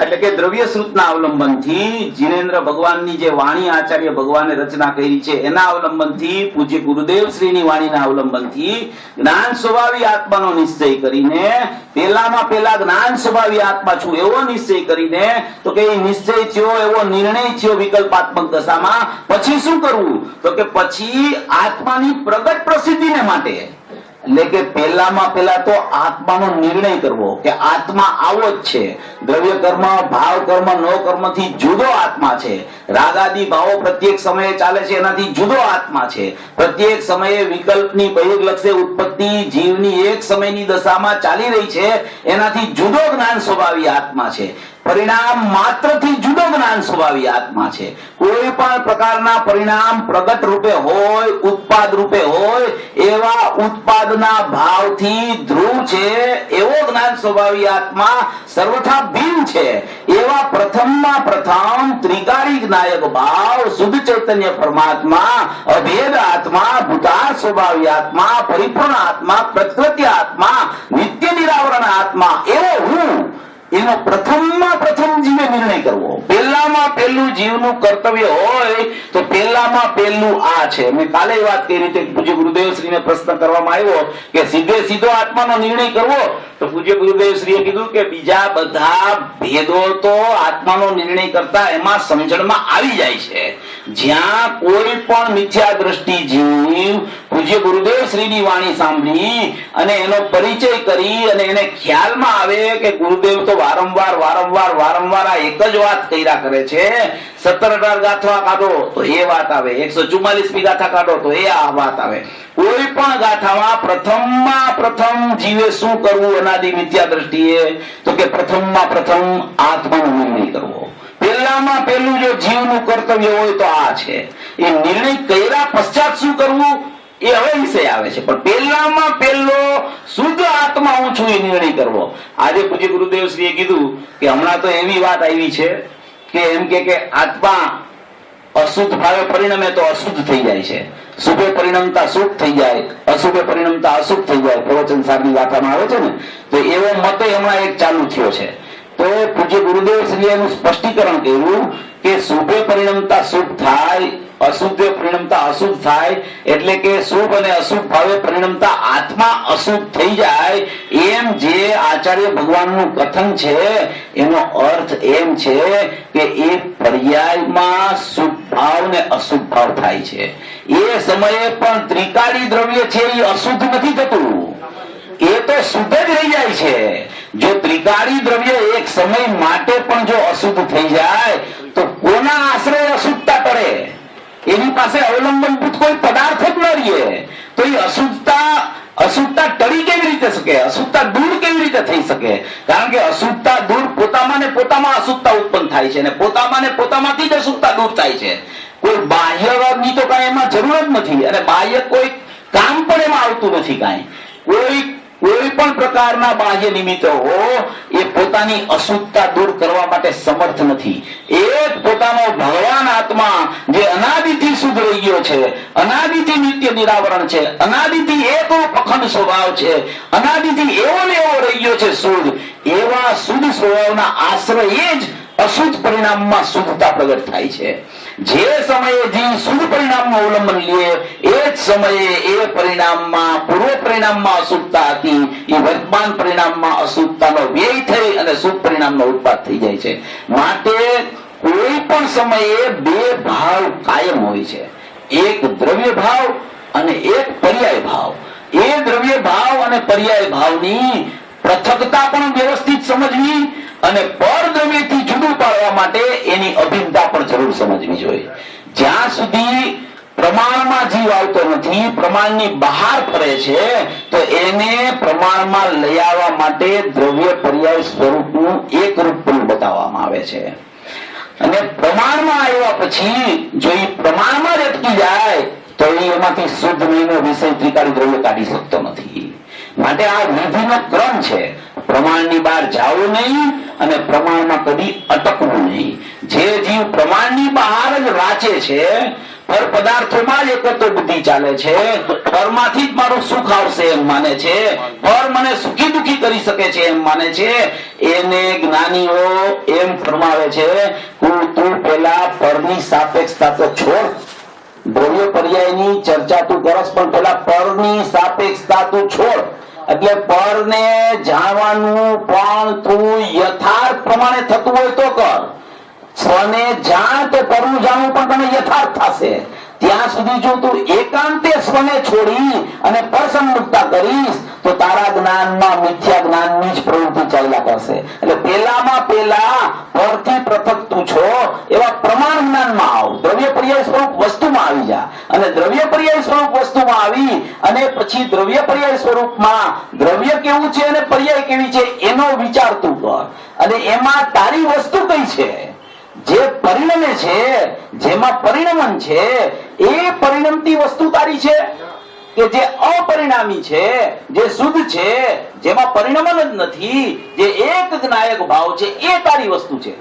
એટલે કે દ્રવ્ય શ્રુતના અવલંબનથી જીનેન્દ્ર ભગવાનની જે વાણી આચાર્ય ભગવાને રચના કરી છે એના અવલંબનથી પૂજ્ય ગુરુદેવ શ્રીની વાણીના અવલંબનથી જ્ઞાન સ્વભાવી આત્માનો નિશ્ચય કરીને પેલામાં પેલા જ્ઞાન સ્વભાવી આત્મા છું એવો નિશ્ચય કરીને તો કે નિશ્ચય થયો એવો નિર્ણય થયો વિકલ્પાત્મક દશામાં. પછી શું કરવું તો કે પછી આત્માની પ્રગટ પ્રસિદ્ધિને માટે એટલે કે પહેલામાં પહેલા તો આત્માનો નિર્ણય કરવો કે આત્મા આવો જ છે. દ્રવ્ય કર્મ ભાવ કર્મ નો કર્મથી જુદો આત્મા છે. રાગાદી ભાવો પ્રત્યેક સમયે ચાલે છે એનાથી જુદો આત્મા છે. પ્રત્યેક સમયે વિકલ્પની બહિર્લક્ષ્ય ઉત્પત્તિ જીવની એક સમયની દશામાં ચાલી રહી છે એનાથી જુદો જ્ઞાન સ્વભાવી આત્મા છે. પરિણામ માત્રથી જુદો જ્ઞાન સ્વભાવી આત્મા છે. કોઈ પણ પ્રકારના પરિણામ પ્રગટ રૂપે હોય ઉત્પાદ રૂપે હોય એવા ઉત્પાદના ભાવથી ધ્રુવ છે એવો જ્ઞાન સ્વભાવી આત્મા સર્વથા ભિન્ન છે. એવા પ્રથમમાં પ્રથમ ત્રિકારી જ્ઞાયક ભાવ શુદ્ધ ચૈતન્ય પરમાત્મા અભેદ આત્મા ભૂતાર સ્વભાવી આત્મા પરિપૂર્ણ આત્મા પ્રકૃતિ આત્મા નિત્ય નિરાવરણ આત્મા એવો હું એનો પ્રથમમાં પ્રથમ જીવે નિર્ણય કરવો. પહેલામાં પહેલું જીવનું કર્તવ્ય હોય તો પહેલામાં પહેલું આ છે. મેં કાલે વાત કરી રીતે પૂજ્ય ગુરુદેવ શ્રીને પ્રશ્ન કરવામાં આવ્યો કે સીધે સીધો આત્માનો નિર્ણય કરવો તો પૂજ્ય ગુરુદેવ શ્રીએ કીધું કે બીજા બધા ભેદો તો આત્માનો નિર્ણય કરતા એમાં સમજણમાં આવી જાય છે. જ્યાં કોઈ પણ મિથ્યા દ્રષ્ટિ જીવ પૂજ્ય ગુરુદેવ શ્રીની વાણી સાંભળી અને એનો પરિચય કરી અને એને ખ્યાલમાં આવે કે ગુરુદેવ તો વારંવાર આ એક જ વાત કર્યા કરે છે. 17-18 ગાથા કાઢો તો એ વાત આવે, 144મી ગાથા કાઢો તો એ આ વાત આવે. કોઈ પણ ગાથામાં પ્રથમમાં પ્રથમ જીવે શું કરવું અનાદિ મિથ્યા દ્રષ્ટિએ તો કે પ્રથમમાં પ્રથમ આત્માનો નિર્ણય કરવો. પહેલામાં પહેલું જો જીવનું કર્તવ્ય હોય તો આ છે. એ નિર્ણય કર્યા પશ્ચાત શું કરવું એ હવે વિષય આવે છે. પણ પહેલામાં પહેલો શુદ્ધ આત્મા હું છું એ નિર્ણય કરવો. આજે પૂજ્ય ગુરુદેવ શ્રીએ કીધું કે હમણાં તો એવી વાત આવી છે કે એમ કે આત્મા અશુદ્ધ ભાવે પરિણમે તો અશુદ્ધ થઈ જાય છે. શુભે પરિણમતા શુદ્ધ થઈ જાય, અશુભે પરિણમતા અશુદ્ધ થઈ જાય. પ્રવચન સારની વાર્તામાં આવે છે ને, તો એવો મત હમણાં એક ચાલુ થયો છે. તો પૂજ્ય ગુરુદેવ શ્રીએ એનું સ્પષ્ટીકરણ કર્યું કે શુભે પરિણમતા શુભ થાય, અશુદ્ધ પરિણમતા અશુદ્ધ થાય એટલે કે શુભ અને અશુભ ભાવે પરિણમતા આત્મા અશુદ્ધ થઈ જાય. એમ જે આચાર્ય ભગવાનનું કથન છે એનો અર્થ એમ છે કે એ પર્યાયમાં શુભ ભાવ ને અશુભ ભાવ થાય છે. એ સમયે પણ ત્રિકાળી દ્રવ્ય છે એ અશુદ્ધ નથી થતું, એ તો શુદ્ધ જ રહી જાય છે. જો ત્રિકાળી દ્રવ્ય એક સમય માટે પણ જો અશુદ્ધ થઈ જાય તો કોના આશ્રય અશુદ્ધતા ટળે? એની પાસે અવલંબનભૂત કોઈ પદાર્થ જ ન રહીએ તો એ અશુદ્ધતા ટળી કેવી રીતે શકે? અશુદ્ધતા દૂર કેવી રીતે થઈ શકે? કારણ કે અશુદ્ધતા દૂર પોતામાં ને પોતામાં અશુદ્ધતા ઉત્પન્ન થાય છે અને પોતામાં ને પોતામાંથી જ અશુદ્ધતા દૂર થાય છે. કોઈ બાહ્યની તો કઈ એમાં જરૂર જ નથી અને બાહ્ય કોઈ કામ પણ એમાં આવતું નથી. કાંઈ કોઈ પણ પ્રકારના બાહ્ય નિમિત્તો એ પોતાની અશુદ્ધતા દૂર કરવા માટે સમર્થ નથી. એ પોતાનો ભગવાન આત્મા જે અનાદિથી શુદ્ધ રહી ગયો છે, અનાદિથી નિત્ય નિરાવરણ છે, અનાદિથી એક અખંડ સ્વભાવ છે, અનાદિથી એવો ને એવો રહી ગયો છે શુદ્ધ, એવા શુદ્ધ સ્વભાવના આશ્રય જ અશુદ્ધ પરિણામમાં શુદ્ધતા પ્રગટ થાય છે. જે સમયે જીવ શુદ્ધ પરિણામનું અવલંબન લે એ જ સમયે એ પરિણામમાં પૂર્વ પરિણામમાં અશુદ્ધતા હતી એ વર્તમાન પરિણામમાં અશુદ્ધતાનો વ્યય થઈ અને શુદ્ધ પરિણામનો ઉત્પાદ થઈ જાય છે. માટે કોઈ પણ સમયે બે ભાવ કાયમ હોય છે, એક દ્રવ્ય ભાવ અને એક પર્યાય ભાવ. એ દ્રવ્ય ભાવ અને પર્યાય ભાવની પૃથકતા પણ વ્યવસ્થિત સમજવી અને પરદ્રવ્યથી જુદું પાડવા માટે એની અભિન્નતા પણ જરૂર સમજવી જોઈએ. જ્યાં સુધી પ્રમાણમાં જીવ આવતો નથી, પ્રમાણની બહાર ફરે છે, તો એને પ્રમાણમાં લઈ આવવા માટે દ્રવ્ય પર્યાય સ્વરૂપનું એક રૂપ પણ બતાવવામાં આવે છે. અને પ્રમાણમાં આવ્યા પછી જો એ પ્રમાણમાં જ અટકી જાય તો એમાંથી શુદ્ધ નહીં વિષય ત્રિકાળી દ્રવ્ય કાઢી શકતો નથી. માટે આ વિધિનો ક્રમ છે. પ્રમાણની બહાર જવું નહીં અને પ્રમાણમાં કદી અટકવું નહીં. જે જીવ પ્રમાણની બહાર જ રાચે છે, પર પદાર્થોમાં જ એકત્ર બુદ્ધિ ચાલે છે, પરમાંથી જ મારું સુખ આવશે એમ માને છે, પર મને સુખી દુખી કરી શકે છે એમ માને છે, એને જ્ઞાનીઓ એમ ફરમાવે છે કે તું પેલા પરની સાપેક્ષતા તો છોડ. દ્રવ્ય પર્યાયની ચર્ચા તું કરસ, પણ પેલા પરની સાપેક્ષતા તું છોડ. એટલે પરને જાણવાનું પણ તું યથાર્થ પ્રમાણે થતું હોય તો કર. સ્વને જાણ તો પરનું જાણવું પણ તને યથાર્થ થશે. ત્યાં સુધી જો તું એકાંતે સ્વને છોડી અને પરસન્મુક્તા કરીશ તો તારા જ્ઞાનમાં મિથ્યા જ્ઞાનની જ પ્રવૃત્તિ ચાલ્યા કરશે. એટલે પેલામાં પેલા પરથી પૃથક તું છો એવા પ્રમાણ જ્ઞાનમાં આવ. દ્રવ્ય પર્યાય સ્વરૂપ વસ્તુમાં આવી જા અને દ્રવ્ય પર્યાય સ્વરૂપ વસ્તુમાં આવી અને પછી દ્રવ્ય પર્યાય સ્વરૂપમાં દ્રવ્ય કેવું છે અને પર્યાય કેવી છે એનો વિચાર તું કર. અને એમાં તારી વસ્તુ કઈ છે જે પરિણમે છે, જેમાં પરિણમન છે, એ પરિણમતી વસ્તુ તારી છે કે જે અપરિણામી છે, જે શુદ્ધ છે, જેમાં પરિણમન જ નથી, જે એક જ્ઞાયક ભાવ છે, એ તારી વસ્તુ છે.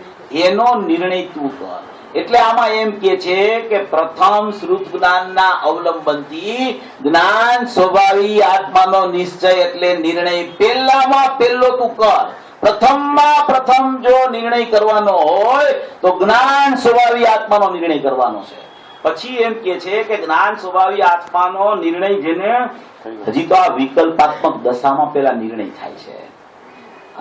એનો નિર્ણય તું કર. એટલે આમાં એમ કે છે કે પ્રથમ શ્રુત જ્ઞાનના અવલંબનથી જ્ઞાન સ્વભાવી આત્માનો નિશ્ચય એટલે નિર્ણય પહેલામાં પહેલો તું કર. પ્રથમમાં પ્રથમ જો નિર્ણય કરવાનો હોય તો જ્ઞાન સ્વભાવી આત્માનો નિર્ણય કરવાનો છે. પછી એમ કે છે કે જ્ઞાન સ્વભાવી આત્માનો નિર્ણય જેને હજી તો આ વિકલ્પાત્મક દશામાં પેલા નિર્ણય થાય છે.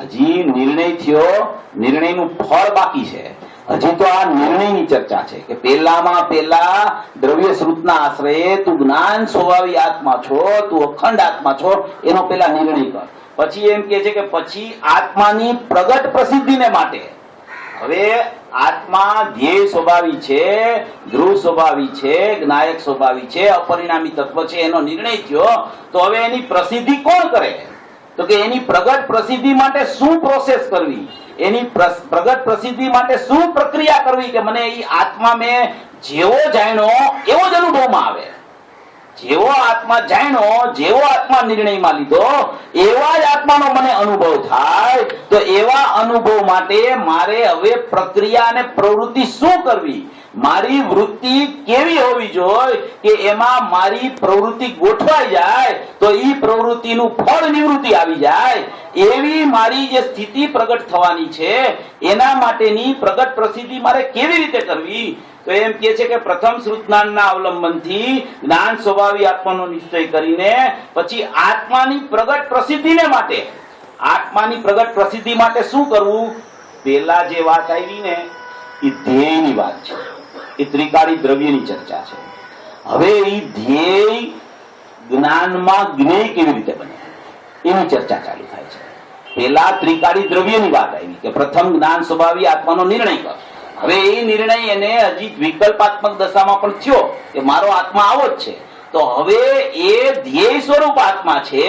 હજી નિર્ણય થયો, નિર્ણયનું ફળ બાકી છે. હજી તો આ નિર્ણયની ચર્ચા છે કે પેલામાં પેલા દ્રવ્ય શ્રુતના આશ્રયે તું જ્ઞાન સ્વભાવી આત્મા છો, તું અખંડ આત્મા છો, એનો પેલા નિર્ણય કર. પછી એમ કે છે કે પછી આત્માની પ્રગટ પ્રસિદ્ધિને માટે હવે આત્મા ધ્યેય સ્વભાવી છે, ધ્રુવ સ્વભાવી છે, જ્ઞાયક સ્વભાવી છે, અપરિણામી તત્વ છે, એનો નિર્ણય થયો. તો હવે એની પ્રસિદ્ધિ કોણ કરે? તો કે એની પ્રગટ પ્રસિદ્ધિ માટે શું પ્રોસેસ કરવી, એની પ્રગટ પ્રસિદ્ધિ માટે શું પ્રક્રિયા કરવી કે મને એ આત્મા મેં જેવો જાણ્યો એવો જ અનુભવમાં આવે. જેવો આત્મા જાણ્યો, જેવો આત્મા નિર્ણયમાં લીધો, એવા જ આત્માનો મને અનુભવ થાય. તો એવા અનુભવ માટે મારે હવે પ્રક્રિયા અને પ્રવૃત્તિ શું કરવી, મારી વૃત્તિ કેવી હોવી જોઈએ કે એમાં મારી પ્રવૃત્તિ ગોઠવાઈ જાય તો એ પ્રવૃત્તિનું ફળ નિવૃત્તિ આવી જાય. એવી મારી જે સ્થિતિ પ્રગટ થવાની છે એના માટેની પ્રગટ પ્રસિદ્ધિ મારે કેવી રીતે કરવી? તો એમ કહે છે કે પ્રથમ શ્રુત જ્ઞાનના અવલંબનથી જ્ઞાન સ્વભાવી આત્માનો નિશ્ચય કરીને પછી આત્માની પ્રગટ પ્રસિદ્ધિને માટે, આત્માની પ્રગટ પ્રસિદ્ધિ માટે શું કરવું? પેલા જે વાત આવી ને એ ધ્યેયની વાત છે, એ ત્રિકાળી દ્રવ્યની ચર્ચા છે. હવે એ ધ્યેય જ્ઞાનમાં જ્ઞેય કેવી રીતે બને એની ચર્ચા ચાલુ થાય છે. પેલા ત્રિકાળી દ્રવ્યની વાત આવી કે પ્રથમ જ્ઞાન સ્વભાવી આત્માનો નિર્ણય કર. હવે એ નિર્ણય એને હજી વિકલ્પાત્મક દશામાં પણ થયો કે મારો આત્મા આવો જ છે. તો હવે એ ધ્યેય સ્વરૂપ આત્મા છે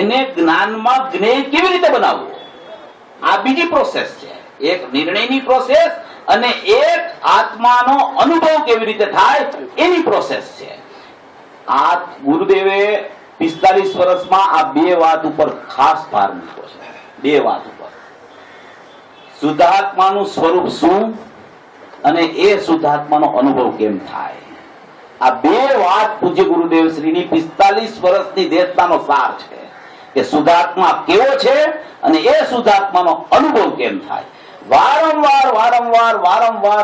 એને જ્ઞાનમાં જ્ઞેય કેવી રીતે બનાવવું? આ બીજી પ્રોસેસ છે. એક નિર્ણયની પ્રોસેસ અને એક આત્માનો અનુભવ કેવી રીતે થાય એની પ્રોસેસ છે. આ ગુરુદેવે 45 વર્ષમાં આ બે વાત ઉપર ખાસ ભાર મૂક્યો છે. બે વાત ઉપર, શુદ્ધાત્માનું સ્વરૂપ શું અને એ શુદ્ધાત્માનો અનુભવ કેમ થાય. આ બે વાત પૂજ્ય ગુરુદેવ શ્રીની 45 વર્ષની દેશતાનો સાર છે કે શુદ્ધાત્મા કેવો છે અને એ શુદ્ધાત્માનો અનુભવ કેમ થાય. વારંવાર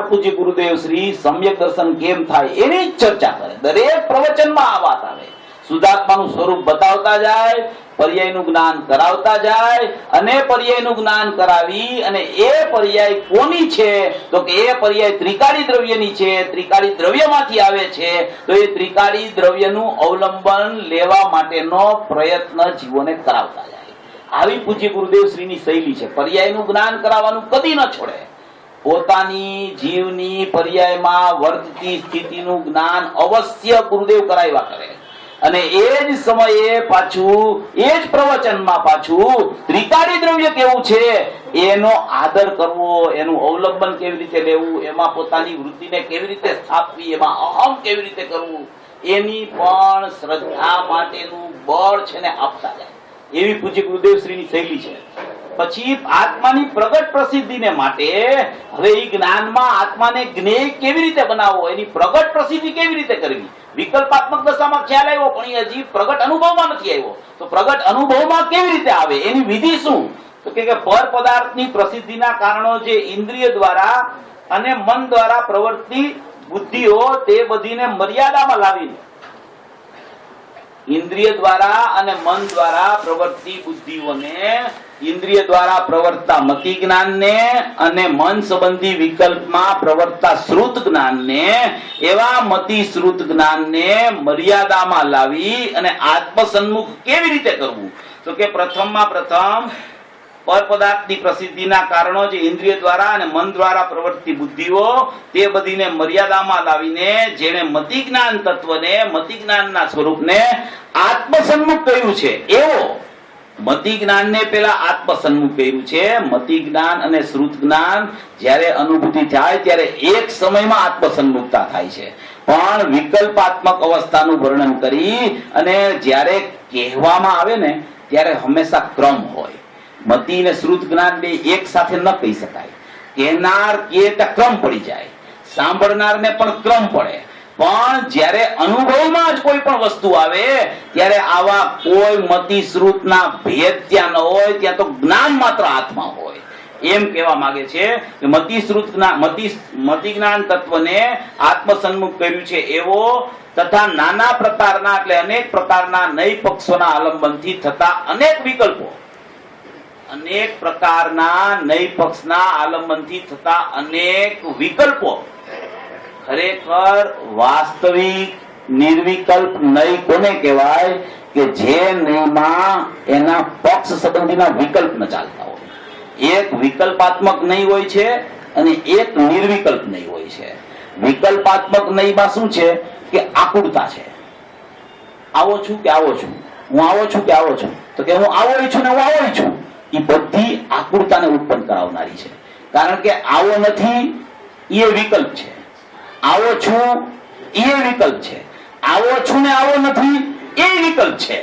પૂજ્ય ગુરુદેવ શ્રી સમ્યક દર્શન કેમ થાય એની ચર્ચા કરે. દરેક પ્રવચનમાં આ વાત આવે. શુદ્ધાત્માનું સ્વરૂપ બતાવતા જાય, પર્યાયનું જ્ઞાન કરાવતા જાય, અને પર્યાયનું જ્ઞાન કરાવી અને એ પર્યાય કોની છે તો કે એ પર્યાય ત્રિકાળી દ્રવ્યની છે, ત્રિકાળી દ્રવ્યમાંથી આવે છે, તો એ ત્રિકાળી દ્રવ્યનું અવલંબન લેવા માટેનો પ્રયત્ન જીવોને કરાવતા જાય. આવી પૂજ્ય ગુરુદેવ શ્રીની શૈલી છે. પર્યાયનું જ્ઞાન કરાવવાનું કદી ન છોડે. પોતાની જીવની પર્યાયમાં વર્તતી સ્થિતિનું જ્ઞાન અવશ્ય ગુરુદેવ કરાવ્યા કરે. અને એ જ સમયે પાછું એ જ પ્રવચનમાં પાછું ત્રિકાળી દ્રવ્ય કેવું છે એનો આદર કરવો, એનું અવલંબન કેવી રીતે લેવું, એમાં પોતાની વૃત્તિને કેવી રીતે સ્થાપવી, એમાં અહમ કેવી રીતે કરવું, એની પણ શ્રદ્ધા માટેનું બળ છે ને આપતા જાય. એવી પૂજ્ય ગુરુદેવ શ્રીની શૈલી છે. પછી આત્માની પ્રગટ પ્રસિદ્ધિને માટે હવે એ જ્ઞાનમાં આત્માને જ્ઞેય કેવી રીતે બનાવવો, એની પ્રગટ પ્રસિદ્ધિ કેવી રીતે કરવી. વિકલ્પાત્મક દશામાં ખ્યાલ આવ્યો પણ એ હજી પ્રગટ અનુભવમાં નથી આવ્યો. તો પ્રગટ અનુભવમાં કેવી રીતે આવે, એની વિધિ શું? તો કે પર પદાર્થની પ્રસિદ્ધિના કારણો જે ઇન્દ્રિય દ્વારા અને મન દ્વારા પ્રવર્તતી બુદ્ધિઓ તે બધીને મર્યાદામાં લાવીને, ઇન્દ્રિય દ્વારા અને મન દ્વારા પ્રવર્તતી બુદ્ધિઓને, ઇન્દ્રિય દ્વારા પ્રવર્તતા મતિ જ્ઞાનને અને મન સંબંધી વિકલ્પમાં પ્રવર્તતા શ્રુત જ્ઞાનને, એવા મતિ શ્રુત જ્ઞાનને મર્યાદામાં લાવી અને આત્મસન્મુખ કેવી રીતે કરવું? તો કે પ્રથમમાં પ્રથમ પર પદાર્થની પ્રસિદ્ધિના કારણો જે ઇન્દ્રિય દ્વારા અને મન દ્વારા પ્રવર્તતી બુદ્ધિઓ તે બધીને મર્યાદામાં લાવીને જેણે મતિ જ્ઞાન તત્વને, મતિ જ્ઞાનના સ્વરૂપને આત્મસન્મુખ કર્યું છે, એવો મતિ જ્ઞાનને પેલા આત્મસન્મુખ કર્યું છે. મતિ જ્ઞાન અને શ્રુત જ્ઞાન જ્યારે અનુભૂતિ થાય ત્યારે એક સમયમાં આત્મસન્મુખતા થાય છે. પણ વિકલ્પાત્મક અવસ્થાનું વર્ણન કરી અને જ્યારે કહેવામાં આવે ને ત્યારે હંમેશા ક્રમ હોય. મતિ અને શ્રુત જ્ઞાન બે એક સાથે ન કહી શકાય. કહેનાર કે ક્રમ પડી જાય, સાંભળનારને પણ ક્રમ પડે. પણ જ્યારે અનુભવમાં જ કોઈ પણ વસ્તુ આવે ત્યારે આવા કોઈ મતિ શ્રુતના ભેદ ત્યાં ન હોય, ત્યાં તો જ્ઞાન માત્ર હાથમાં હોય. એમ કહેવા માંગે છે કે મતિ શ્રુત મતિ જ્ઞાન તત્વને આત્મસન્મુખ કર્યું છે એવો, તથા નાના પ્રકારના એટલે અનેક પ્રકારના નય પક્ષોના આલંબનથી થતા અનેક વિકલ્પો, અનેક પ્રકારના નય પક્ષના આલંબનથી થતા અનેક વિકલ્પો ખરેખર વાસ્તવિક નિર્વિકલ્પ નય કોને કહેવાય? કે જે નયમાં એના પક્ષ સંબંધીના વિકલ્પ ન ચાલતા હોય. એક વિકલ્પાત્મક નય હોય છે અને એક નિર્વિકલ્પ નય હોય છે. વિકલ્પાત્મક નયમાં શું છે કે આકુળતા છે. આવો છું કે આવો છું, હું આવો છું કે આવો છું, તો કે હું આવો છું ને હું આવો છું, એ બધી આકુળતાને ઉત્પન્ન કરાવનારી છે. કારણ કે આવો નથી એ વિકલ્પ છે, આવો છું એ વિકલ્પ છે, આવો છું ને આવો નથી એ વિકલ્પ છે.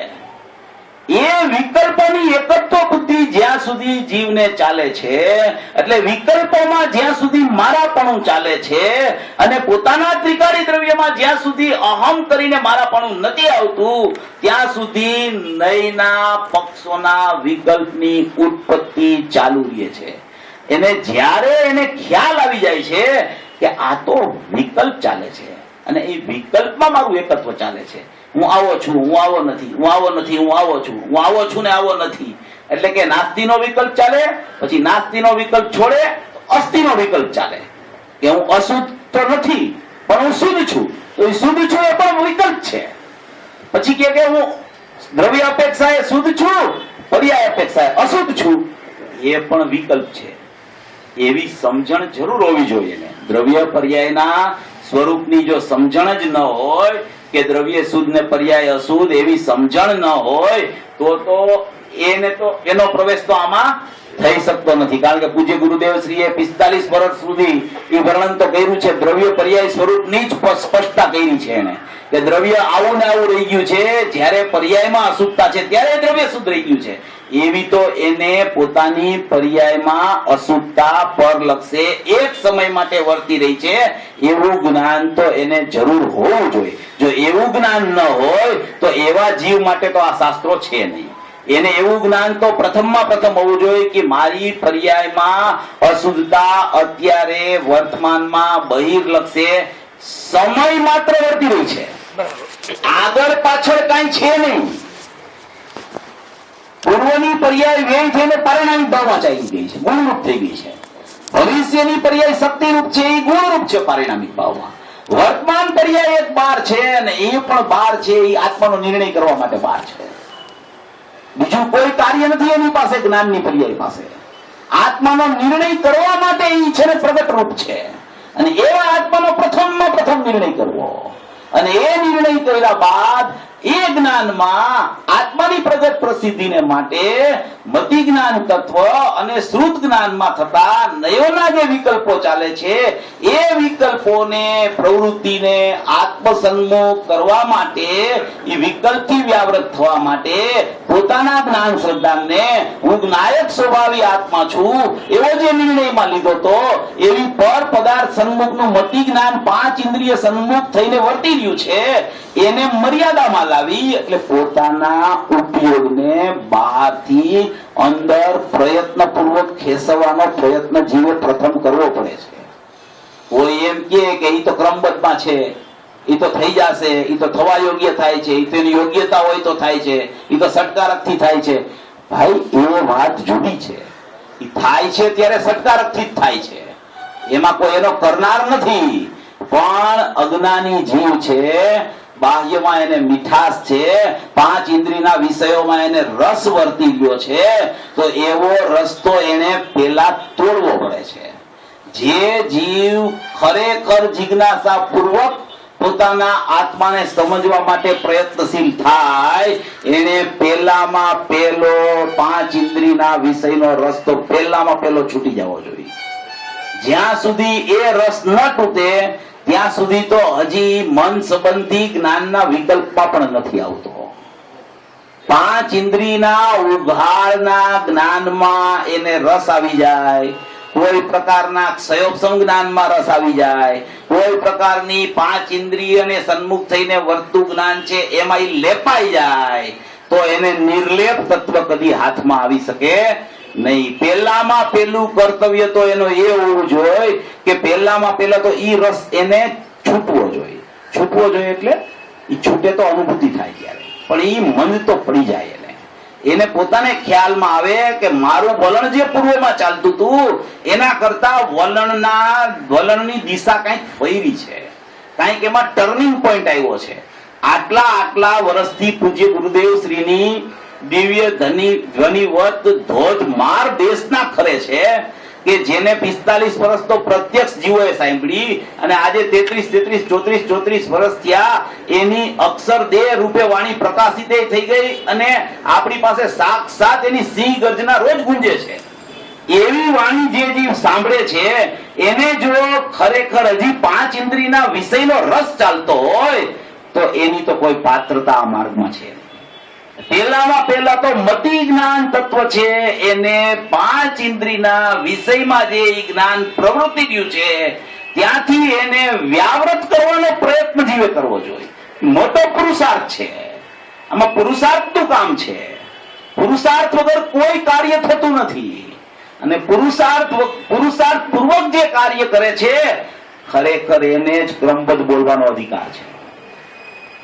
એ વિકલ્પોની એકત્વ બુદ્ધિ જ્યાં સુધી જીવને ચાલે છે, એટલે વિકલ્પોમાં જ્યાં સુધી મારાપણું ચાલે છે અને પોતાના ત્રિકાળી દ્રવ્યમાં જ્યાં સુધી અહમ કરીને મારાપણું નથી આવતું, ત્યાં સુધી નયના પક્ષોના વિકલ્પની ઉત્પત્તિ ચાલુ રહે છે. એને જ્યારે એને ખ્યાલ આવી જાય છે કે આ તો વિકલ્પ ચાલે છે અને એ વિકલ્પમાં મારું એકત્વ ચાલે છે, હું આવો છું, હું આવો નથી, હું આવો નથી, હું આવો છું, હું આવો છું ને આવો નથી, એટલે કે નાસ્તિનો વિકલ્પ ચાલે, પછી નાસ્તિનો વિકલ્પ છોડે તો અસ્થિનો વિકલ્પ ચાલે કે હું અશુદ્ધ તો નથી પણ હું શુદ્ધ છું, તો એ શુદ્ધ છું એ પણ વિકલ્પ છે. પછી કે હું દ્રવ્ય અપેક્ષાએ શુદ્ધ છું, પર્યાય અપેક્ષાએ અશુદ્ધ છું, એ પણ વિકલ્પ છે. એવી સમજણ જરૂર હોવી જોઈએ ને. દ્રવ્ય પર્યાયના સ્વરૂપની જો સમજણ જ ન હોય કે દ્રવ્ય શુદ્ધ ને પર્યાય અશુદ્ધ, એવી સમજણ ન હોય તો એનો પ્રવેશ તો આમાં થઈ શકતો નથી. કારણ કે પૂજ્ય ગુરુદેવ શ્રીએ 45 વર્ષ સુધી એ વર્ણન તો કર્યું છે, દ્રવ્ય પર્યાય સ્વરૂપની જ સ્પષ્ટતા કરી છે એને, કે દ્રવ્ય આવું ને આવું રહી ગયું છે, જ્યારે પર્યાયમાં અશુદ્ધતા છે ત્યારે દ્રવ્ય શુદ્ધ રહી ગયું છે. એવી તો એને પોતાની પર્યાયમાં અશુદ્ધતા પર લક્ષે એક સમય માટે વર્તી રહી છે, એવું જ્ઞાન તો એને જરૂર હોવું જોઈએ. જો એવું જ્ઞાન ન હોય તો એવા જીવ માટે તો આ શાસ્ત્રો છે નહીં. એને એવું જ્ઞાન તો પ્રથમમાં પ્રથમ હોવું જોઈએ કે મારી પર્યાયમાં અશુદ્ધતા અત્યારે વર્તમાનમાં બહિર્લક્ષે સમય માત્ર વર્તી રહી છે. બરાબર. આગળ પાછળ કાંઈ છે નહીં. પૂર્વની પર્યાય વ્યય થઈને પરિણામી ભાવમાં ચાલી ગઈ છે, ગુણરૂપ થઈ ગઈ છે. ભવિષ્યની પર્યાય શક્તિરૂપ છે, એ ગુણરૂપ છે પારિણામિક ભાવમાં. વર્તમાન પર્યાય એક બાર છે અને એ પણ બાર છે, એ આત્માનો નિર્ણય કરવા માટે બાર છે. બીજું કોઈ કાર્ય નથી એની પાસે, જ્ઞાનની પર્યાય પાસે. આત્માનો નિર્ણય કરવા માટે એ છે ને પ્રગટ રૂપ છે. અને એવા આત્માનો પ્રથમમાં પ્રથમ નિર્ણય કરવો, અને એ નિર્ણય કર્યા બાદ એ જ્ઞાનમાં આત્માની પ્રગટ પ્રસિદ્ધિને માટે મતિ જ્ઞાન તત્વ અને શ્રુત જ્ઞાનમાં થતા નયોના જે વિકલ્પો ચાલે છે, એ વિકલ્પોને પ્રવૃત્તિને આત્મસન્મુખ કરવા માટે, એ વિકલ્પથી વ્યાવૃત થવા માટે પોતાના જ્ઞાન શ્રદ્ધાને હું જ્ઞાયક સ્વભાવી આત્મા છું એવો જે નિર્ણયમાં લીધો તો, એવી પર પદાર્થ સન્મુખનું મતિ જ્ઞાન પાંચ ઇન્દ્રિય સન્મુખ થઈને વર્તી રહ્યું છે, એને મર્યાદામાં લાવી એટલે પોતાના ઉપયોગને બહારથી અંદર પ્રયત્નપૂર્વક ખેંચવાનો પ્રયત્ન જીવે પ્રથમ કરવો પડે છે. કોઈ એમ કે એ તો ક્રમબદ્ધમાં છે, એ તો થઈ જશે, એ તો થવા યોગ્ય થાય છે, એ તો એની યોગ્યતા હોય તો થાય છે, એ તો સટકારકથી થાય છે. ભાઈ એ વાત જુદી છે. એ થાય છે ત્યારે સટકારકથી જ થાય છે, એમાં કોઈ એનો કરનાર નથી. પણ અજ્ઞાની જીવ છે, બાહ્યમાં એને મીઠાશ છે, પાંચ ઇન્દ્રિયના વિષયોમાં એને રસ વર્તી ગયો છે, તો એવો રસ્તો એને પેલા તોડવો પડે છે. જે જીવ ખરેખર જિજ્ઞાસા પૂર્વક પોતાના આત્માને સમજવા માટે પ્રયત્નશીલ થાય, એને પેલામાં પેલો પાંચ ઇન્દ્રિયના વિષયનો રસ્તો પેલામાં પેલો છૂટી જવો જોઈએ. જ્યાં સુધી એ રસ ન તૂટે ત્યાં સુધી તો હજી મન સંબંધી જ્ઞાનના વિકલ્પમાં પણ નથી આવતો. પાંચ ઇન્દ્રિયના ઉઘાડના જ્ઞાનમાં એને રસ આવી જાય, કોઈ પ્રકારના ક્ષયોપસમ જ્ઞાનમાં રસ આવી જાય, કોઈ પ્રકારની પાંચ ઇન્દ્રિયને સન્મુખ થઈને વર્તું જ્ઞાન છે એમાં ઈ લેપાઈ જાય, તો એને નિર્લેપ તત્વ કદી હાથમાં આવી શકે નહીં. પેલામાં પેલું કર્તવ્ય તો એનો એ હોવું જોઈએ કે પેલામાં પેલા તો ઈ રસ એને છૂટવો જોઈએ. છૂટવો જોઈએ એટલે ઈ છૂટે તો અનુભૂતિ થાય ત્યારે, પણ ઈ મન તો પડી જાય. એને પોતાને ખ્યાલમાં આવે કે મારું વલણ જે પૂર્વમાં ચાલતું હતું એના કરતા વલણની દિશા કંઈક ફેરી છે, કંઈક એમાં ટર્નિંગ પોઈન્ટ આવ્યો છે. આટલા વર્ષથી પૂજ્ય ગુરુદેવ શ્રીની દિવ્ય ધ્વનિવત ધોધમાર દેશના ખરે છે કે જેને 45 વર્ષ તો પ્રત્યક્ષ જીવોએ સાંભળી, અને આજે 33 વર્ષ થયા, એની અક્ષર દેહ રૂપે વાણી પ્રકાશિત થઈ ગઈ, અને આપણી પાસે સાક્ષાત એની સિંહ ગર્જના રોજ ગુંજે છે. એવી વાણી જે જીવ સાંભળે છે એને જો ખરેખર હજી પાંચ ઇન્દ્રિયના વિષયનો રસ ચાલતો હોય તો એની તો કોઈ પાત્રતા આ માર્ગમાં છે. પેલામાં પેલા તો મતિ જ્ઞાન તત્વ છે, એને પાંચ ઇન્દ્રિયના વિષયમાં જે જ્ઞાન પ્રવૃત્તિ રહ્યું છે ત્યાંથી એને વ્યાવૃત કરવાનો પ્રયત્ન જીવે કરવો જોઈએ. મોટો પુરુષાર્થ છે. આમાં પુરુષાર્થનું કામ છે. પુરુષાર્થ વગર કોઈ કાર્ય થતું નથી, અને પુરુષાર્થ પૂર્વક જે કાર્ય કરે છે ખરેખર એને જ ક્રમબદ્ધ બોલવાનો અધિકાર છે.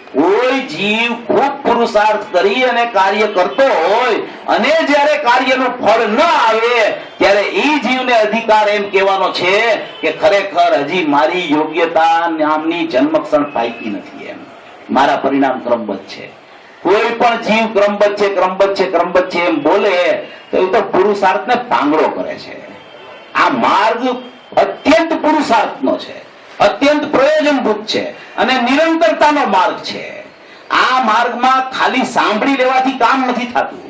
કોઈ જીવ ખૂબ પુરુષાર્થ કરી અને કાર્ય કરતો હોય અને જ્યારે કાર્યનું ફળ ન આવે ત્યારે એ જીવને અધિકાર એમ કહેવાનો છે કે ખરેખર હજી મારી યોગ્યતા નામની જન્મક્ષણ પાકી નથી, એમ મારા પરિણામ ક્રમબદ્ધ છે. કોઈ પણ જીવ ક્રમબદ્ધ છે એમ બોલે તો એ તો પુરુષાર્થને પાંગળો કરે છે. આ માર્ગ અત્યંત પુરુષાર્થનો છે, અત્યંત પ્રયોજનભૂત છે અને નિરંતરતાનો માર્ગ છે. આ માર્ગમાં ખાલી સાંભળી લેવાથી કામ નથી થતું.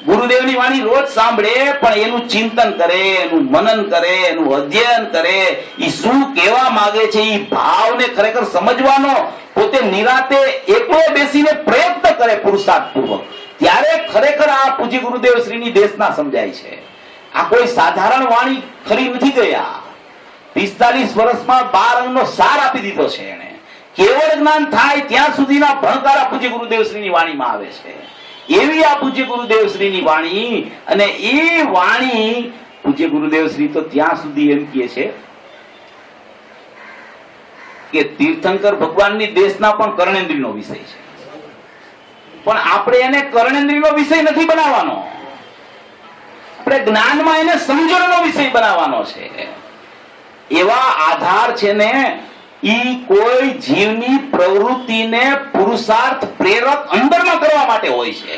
ગુરુદેવની વાણી રોજ સાંભળે પણ એનું ચિંતન કરે, એનું મનન કરે, એનું અધ્યયન કરે, એ શું કહેવા માંગે છે એ ભાવને ખરેખર સમજવાનો પોતે નિરાતે એકલો બેસીને પ્રયત્ન કરે પુરુષાર્થ પૂર્વક, ત્યારે ખરેખર આ પૂજ્ય ગુરુદેવ શ્રીની દેશના સમજાય છે. આ કોઈ સાધારણ વાણી ખરી નથી ગયા. 45 વર્ષમાં 12 અંગનો સાર આપી દીધો છે એને. કેવળ જ્ઞાન થાય ત્યાં સુધીના ભણકારા પૂજ્ય ગુરુદેવ શ્રીની વાણીમાં આવે છે. એવી આ પૂજ્ય ગુરુદેવ શ્રીની વાણી, અને એ વાણી પૂજ્ય ગુરુદેવ શ્રી તો ત્યાં સુધી એમ કહે છે કે તીર્થંકર ભગવાનની દેશના પણ કર્ણેન્દ્રિયનો વિષય છે, પણ આપણે એને કર્ણેન્દ્રિયનો વિષય નથી બનાવવાનો, આપણે જ્ઞાનમાં એને સમજણનો વિષય બનાવવાનો છે. એવા આધાર છે ને ઈ કોઈ જીવની પ્રવૃત્તિને પુરુષાર્થ પ્રેરક અંદરમાં કરવા માટે હોય છે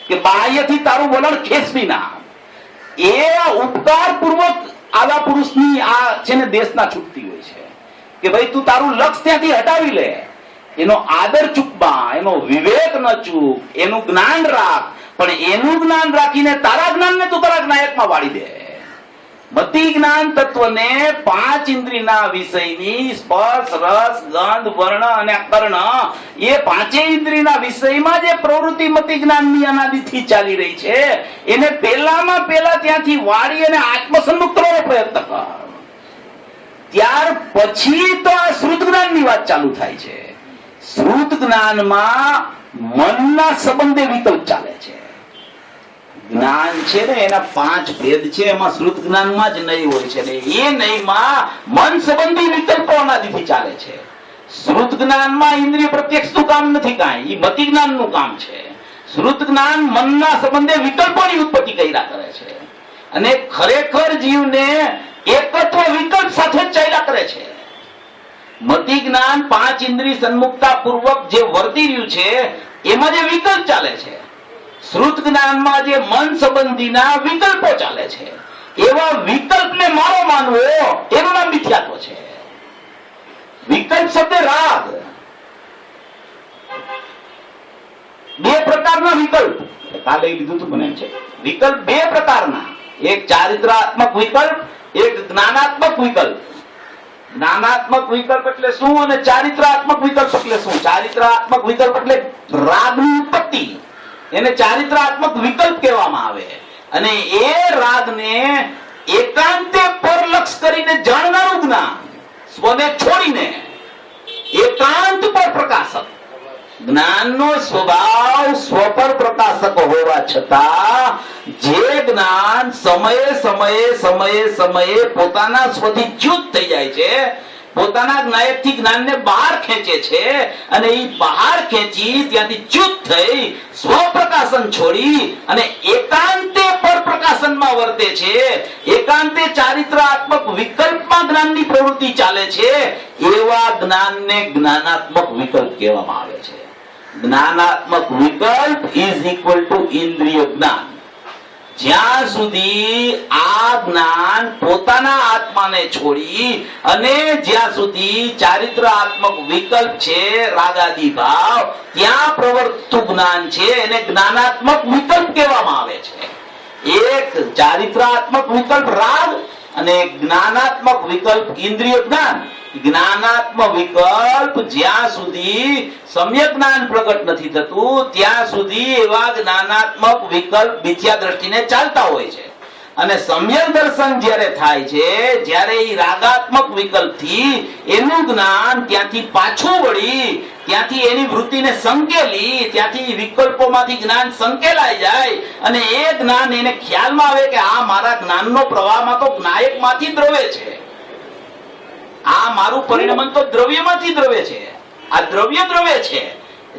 કે બાહ્યથી તારું વલણ ખેંચવી ના. એ ઉપકાર પૂર્વક આવા પુરુષની આ છે ને દેશના છૂટતી હોય છે કે ભાઈ તું તારું લક્ષ્ય ત્યાંથી હટાવી લે, એનો આદર ચૂકવા, એનો વિવેક ન ચૂક, એનું જ્ઞાન રાખ, પણ એનું જ્ઞાન રાખીને તારા જ્ઞાનને તું તારા નાયકમાં વાળી દે. મતિ જ્ઞાન તત્વને પાંચ ઇન્દ્રિયના વિષયની સ્પર્શ, રસ, ગંધ, વર્ણ અને કર્ણ એ પાંચેય ઇન્દ્રિયના વિષયમાં જે પ્રવૃત્તિ મતિ જ્ઞાનની અનાદિથી ચાલી રહી છે એને પહેલામાં પહેલા ત્યાંથી વાળી અને આત્મસન્મુખ કરવાનો પ્રયત્ન કર. ત્યાર પછી તો આ શ્રુત જ્ઞાનની વાત ચાલુ થાય છે. શ્રુત જ્ઞાનમાં મનના સંબંધે વિકલ્પ ચાલે છે. જ્ઞાન છે ને એના પાંચ ભેદ છે, એમાં શ્રુત જ્ઞાનમાં જ નહીં હોય છે, ને એ નહીંમાં મન સંબંધી વિકલ્પો અનાદિથી ચાલે છે. શ્રુત જ્ઞાનમાં ઇન્દ્રિય પ્રત્યક્ષનું કામ નથી કાંઈ, એ મતિ જ્ઞાનનું કામ છે. શ્રુત જ્ઞાન મનના સંબંધે વિકલ્પોની ઉત્પત્તિ કર્યા કરે છે, અને ખરેખર જીવને એકત્વ વિકલ્પ સાથે જ ચાલ્યા કરે છે. મતિ જ્ઞાન પાંચ ઇન્દ્રિય સન્મુખતા પૂર્વક જે વર્તી રહ્યું છે એમાં જે વિકલ્પ ચાલે છે, શ્રુત જ્ઞાનમાં જે મન સંબંધીના વિકલ્પો ચાલે છે, એવા વિકલ્પને મારો માનવો એનું નામ મિથ્યાત્વ છે. વિકલ્પ શબ્દ રાગ, બે પ્રકારના વિકલ્પ કાલે લીધું હતું મને એમ છે. વિકલ્પ બે પ્રકારના, એક ચારિત્રાત્મક વિકલ્પ, એક જ્ઞાનાત્મક વિકલ્પ. જ્ઞાનાત્મક વિકલ્પ એટલે શું અને ચારિત્રાત્મક વિકલ્પ એટલે શું? ચારિત્રાત્મક વિકલ્પ એટલે રાગની ઉત્પત્તિ, એને ચારિત્રાત્મક વિકલ્પ કહેવામાં આવે. અને એ રાગને એકાંતે પર લક્ષ કરીને જાણનારું જ્ઞાન, સ્વને છોડીને એકાંત પર પ્રકાશક. જ્ઞાનનો સ્વભાવ સ્વ પર પ્રકાશક હોવા છતાં જે જ્ઞાન સમયે સમયે સમયે સમયે પોતાના સ્વથી ચ્યુત થઈ જાય છે, પોતાના જ્ઞાયકથી જ્ઞાનને બહાર ખેંચે છે, અને એ બહાર ખેંચી ત્યાંથી ચ્યુત થઈ સ્વપ્રકાશન છોડી અને એકાંતે પર પ્રકાશનમાં વર્તે છે, એકાંતે ચારિત્રાત્મક વિકલ્પમાં જ્ઞાનની પ્રવૃત્તિ ચાલે છે, એવા જ્ઞાનને જ્ઞાનાત્મક વિકલ્પ કહેવામાં આવે છે. જ્ઞાનાત્મક વિકલ્પ ઇઝ ઇક્વલ ટુ ઇન્દ્રિય જ્ઞાન. જ્યાં સુધી આ જ્ઞાન પોતાના આત્માને છોડી અને જ્યાં સુધી ચારિત્રાત્મક વિકલ્પ છે, રાગાદી ભાવ, ત્યાં પ્રવર્તતું જ્ઞાન છે, એને જ્ઞાનાત્મક વિકલ્પ કહેવામાં આવે છે. એક ચારિત્રાત્મક વિકલ્પ રાગ અને જ્ઞાનાત્મક વિકલ્પ ઇન્દ્રિય જ્ઞાન. જ્ઞાનાત્મક વિકલ્પ જ્યાં સુધી સમ્યક જ્ઞાન પ્રગટ નથી થતું ત્યાં સુધી એવા જ્ઞાનાત્મક વિકલ્પ મિથ્યા દ્રષ્ટિને ચાલતા હોય છે. અને સમ્યક દર્શન જ્યારે થાય છે, જ્યારે એ રાગાત્મક વિકલ્પથી એનું જ્ઞાન ત્યાંથી પાછું વળી, ત્યાંથી એની વૃત્તિને સંકેલી, ત્યાંથી વિકલ્પોમાંથી જ્ઞાન સંકેલાઈ જાય અને એ જ્ઞાન એને ખ્યાલમાં આવે કે આ મારા જ્ઞાનનો પ્રવાહમાં તો જ્ઞાયકમાંથી દ્રવે છે, આ મારું પરિણમન તો દ્રવ્યમાંથી દ્રવે છે, આ દ્રવ્ય દ્રવે છે,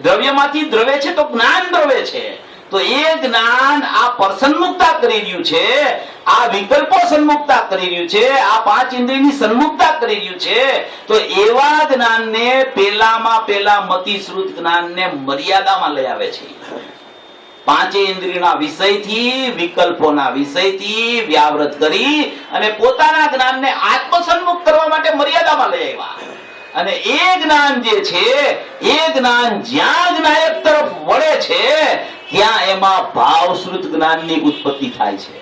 દ્રવ્યમાંથી દ્રવે છે તો જ્ઞાન દ્રવે છે. તો એ જ્ઞાન આ પર સન્મુખતા કરી રહ્યું છે, આ વિકલ્પો સન્મુખતા કરી રહ્યું છે, આ પાંચ ઇન્દ્રિયની સન્મુખતા કરી રહ્યું છે. તો એવા જ્ઞાનને પેલામાં પેલા મતિ શ્રુત જ્ઞાનને મર્યાદામાં લઈ આવે છે. પાંચે ઇન્દ્રિયના વિષયથી, વિકલ્પોના વિષયથી વ્યાવૃત કરી અને પોતાના જ્ઞાનને આત્મસન્મુખ કરવા માટે મર્યાદામાં લઈ આવ્યા. અને એ જ્ઞાન જે છે એ જ્ઞાન જ્યાં જ્ઞાયક તરફ વળે છે ત્યાં એમાં ભાવશ્રુત જ્ઞાનની ઉત્પત્તિ થાય છે.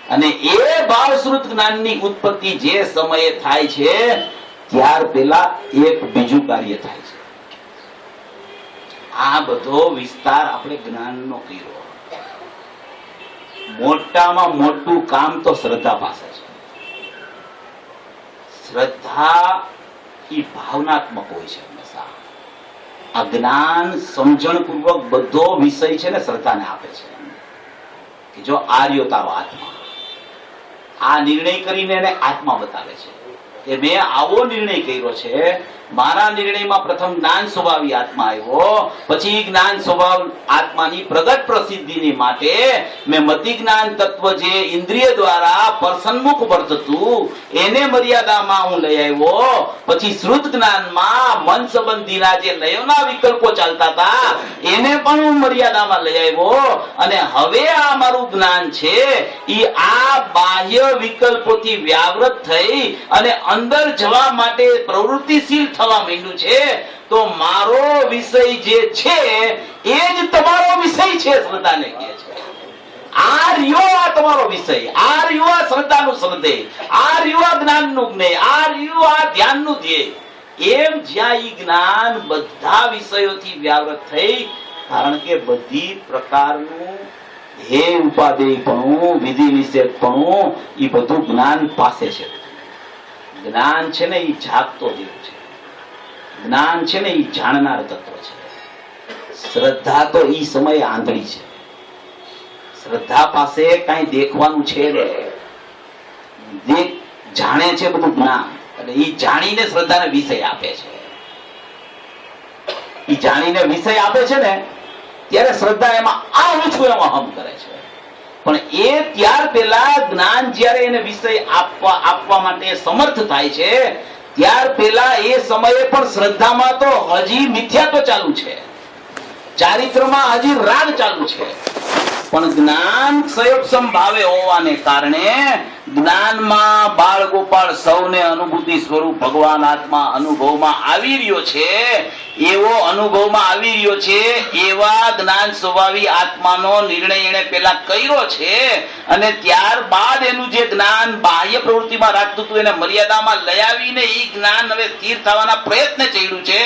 અને એ ભાવશ્રુત જ્ઞાનની ઉત્પત્તિ જે સમયે થાય છે ત્યાર પહેલા એક બીજું કાર્ય થાય છે. આ બધો વિસ્તાર આપણે જ્ઞાનનો કર્યો. મોટામાં મોટું કામ તો શ્રદ્ધા પાસે છે. શ્રદ્ધા એ ભાવનાત્મક હોય છે હંમેશા. આ જ્ઞાન સમજણ પૂર્વક બધો વિષય છે ને શ્રદ્ધાને આપે છે કે જો આર્યો તારો આત્મા, આ નિર્ણય કરીને એને આત્મા બતાવે છે. કે મેં આવો નિર્ણય કર્યો છે, મારા નિર્ણયમાં પ્રથમ જ્ઞાન સ્વભાવી આત્મા આવ્યો, પછી જ્ઞાન સ્વભાવ આત્માની પ્રગટ પ્રસિદ્ધિની માટે મેં મતિ જ્ઞાન તત્વ જે ઇન્દ્રિય દ્વારા પરસન્મુખ વર્તતું એને મર્યાદામાં હું લઈ આવ્યો, પછી શ્રુત જ્ઞાનમાં મન સંબંધીના જે લયોના વિકલ્પો ચાલતા હતા એને પણ હું મર્યાદામાં લઈ આવ્યો, અને હવે આ મારું જ્ઞાન છે એ આ બાહ્ય વિકલ્પોથી વ્યાવૃત થઈ અને અંદર જવા માટે પ્રવૃત્તિશીલ થવા માંડ્યું છે. તો મારો વિષય જે છે એ જ તમારો વિષય છે, શ્રદ્ધાને કહે છે. આ રહ્યો આ તમારો વિષય, આ રહ્યો આ શ્રદ્ધાનું શ્રદ્ધેય, આ રહ્યો આ જ્ઞાનનું જ્ઞેય, આ રહ્યો આ ધ્યાનનું ધ્યેય. એમ જ્યાં ઈ જ્ઞાન બધા વિષયોથી વ્યાવૃત થઈ, કારણ કે બધી પ્રકારનું હે ઉપાદેયપણું, વિધિ નિષેધપણું એ બધું જ્ઞાન પાસે છે. જ્ઞાન છે ને એ જાગતો દેવ છે, જ્ઞાન છે ને એ જાણનાર તત્વ છે. શ્રદ્ધા તો ઈ સમયે આંધળી છે. શ્રદ્ધા પાસે કઈ દેખવાનું છે ને, જાણે છે બધું જ્ઞાન, એટલે ઈ જાણીને શ્રદ્ધાને વિષય આપે છે. ઈ જાણીને વિષય આપે છે ને ત્યારે શ્રદ્ધા એમાં આવું છું એમાં હમ કરે છે. પણ એ ત્યાર પહેલા જ્ઞાન જ્યારે એને વિષય આપવા માટે સમર્થ થાય છે, ત્યાર પહેલા એ સમયે પણ શ્રદ્ધામાં તો હજી મિથ્યાત્વ ચાલુ છે, ચારિત્રમાં હજી રાગ ચાલુ છે. પણ જ્ઞાન સંયોગક્ષમ ભાવે હોવાને કારણે જ્ઞાનમાં બાળ ગોપાળ સૌને અનુભૂતિ સ્વરૂપ ભગવાન આત્મા અનુભવમાં આવી રહ્યો છે, એવો અનુભવમાં આવી રહ્યો છે, એવા જ્ઞાન સ્વભાવી આત્માનો નિર્ણય એને પેલા કર્યો છે, અને ત્યારબાદ એનું જે જ્ઞાન બાહ્ય પ્રવૃત્તિમાં રાખતું હતું એને મર્યાદામાં લઈ આવીને એ જ્ઞાન હવે સ્થિર થવાના પ્રયત્ન કર્યું છે.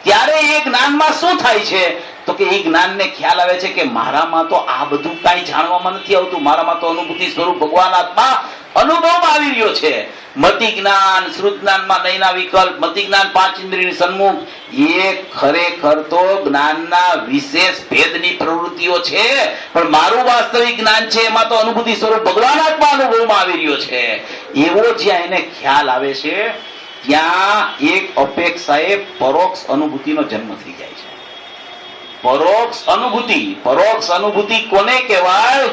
ત્યારે એ જ્ઞાનમાં શું થાય છે તો કે એ જ્ઞાનને ખ્યાલ આવે છે કે મારામાં તો આ બધું કઈ જાણવામાં નથી આવતું, મારામાં તો અનુભૂતિ સ્વરૂપ ભગવાન આત્મા અનુભવમાં આવી રહ્યો છે. મતિ જ્ઞાન, શ્રુત જ્ઞાનમાં નયના વિકલ્પ, મતિ જ્ઞાન પાંચ ઇન્દ્રિયની સન્મુખ, એ ખરેખર તો જ્ઞાનના વિશેષ ભેદની પ્રવૃત્તિઓ છે. પણ મારું વાસ્તવિક જ્ઞાન છે એમાં તો અનુભૂતિ સ્વરૂપ ભગવાન આત્મા અનુભવમાં આવી રહ્યો છે. એવો જ્યાં એને ખ્યાલ આવે છે ત્યાં એક અપેક્ષાએ પરોક્ષ અનુભૂતિનો જન્મ થઈ જાય છે. પરોક્ષ અનુભૂતિ કોને કહેવાય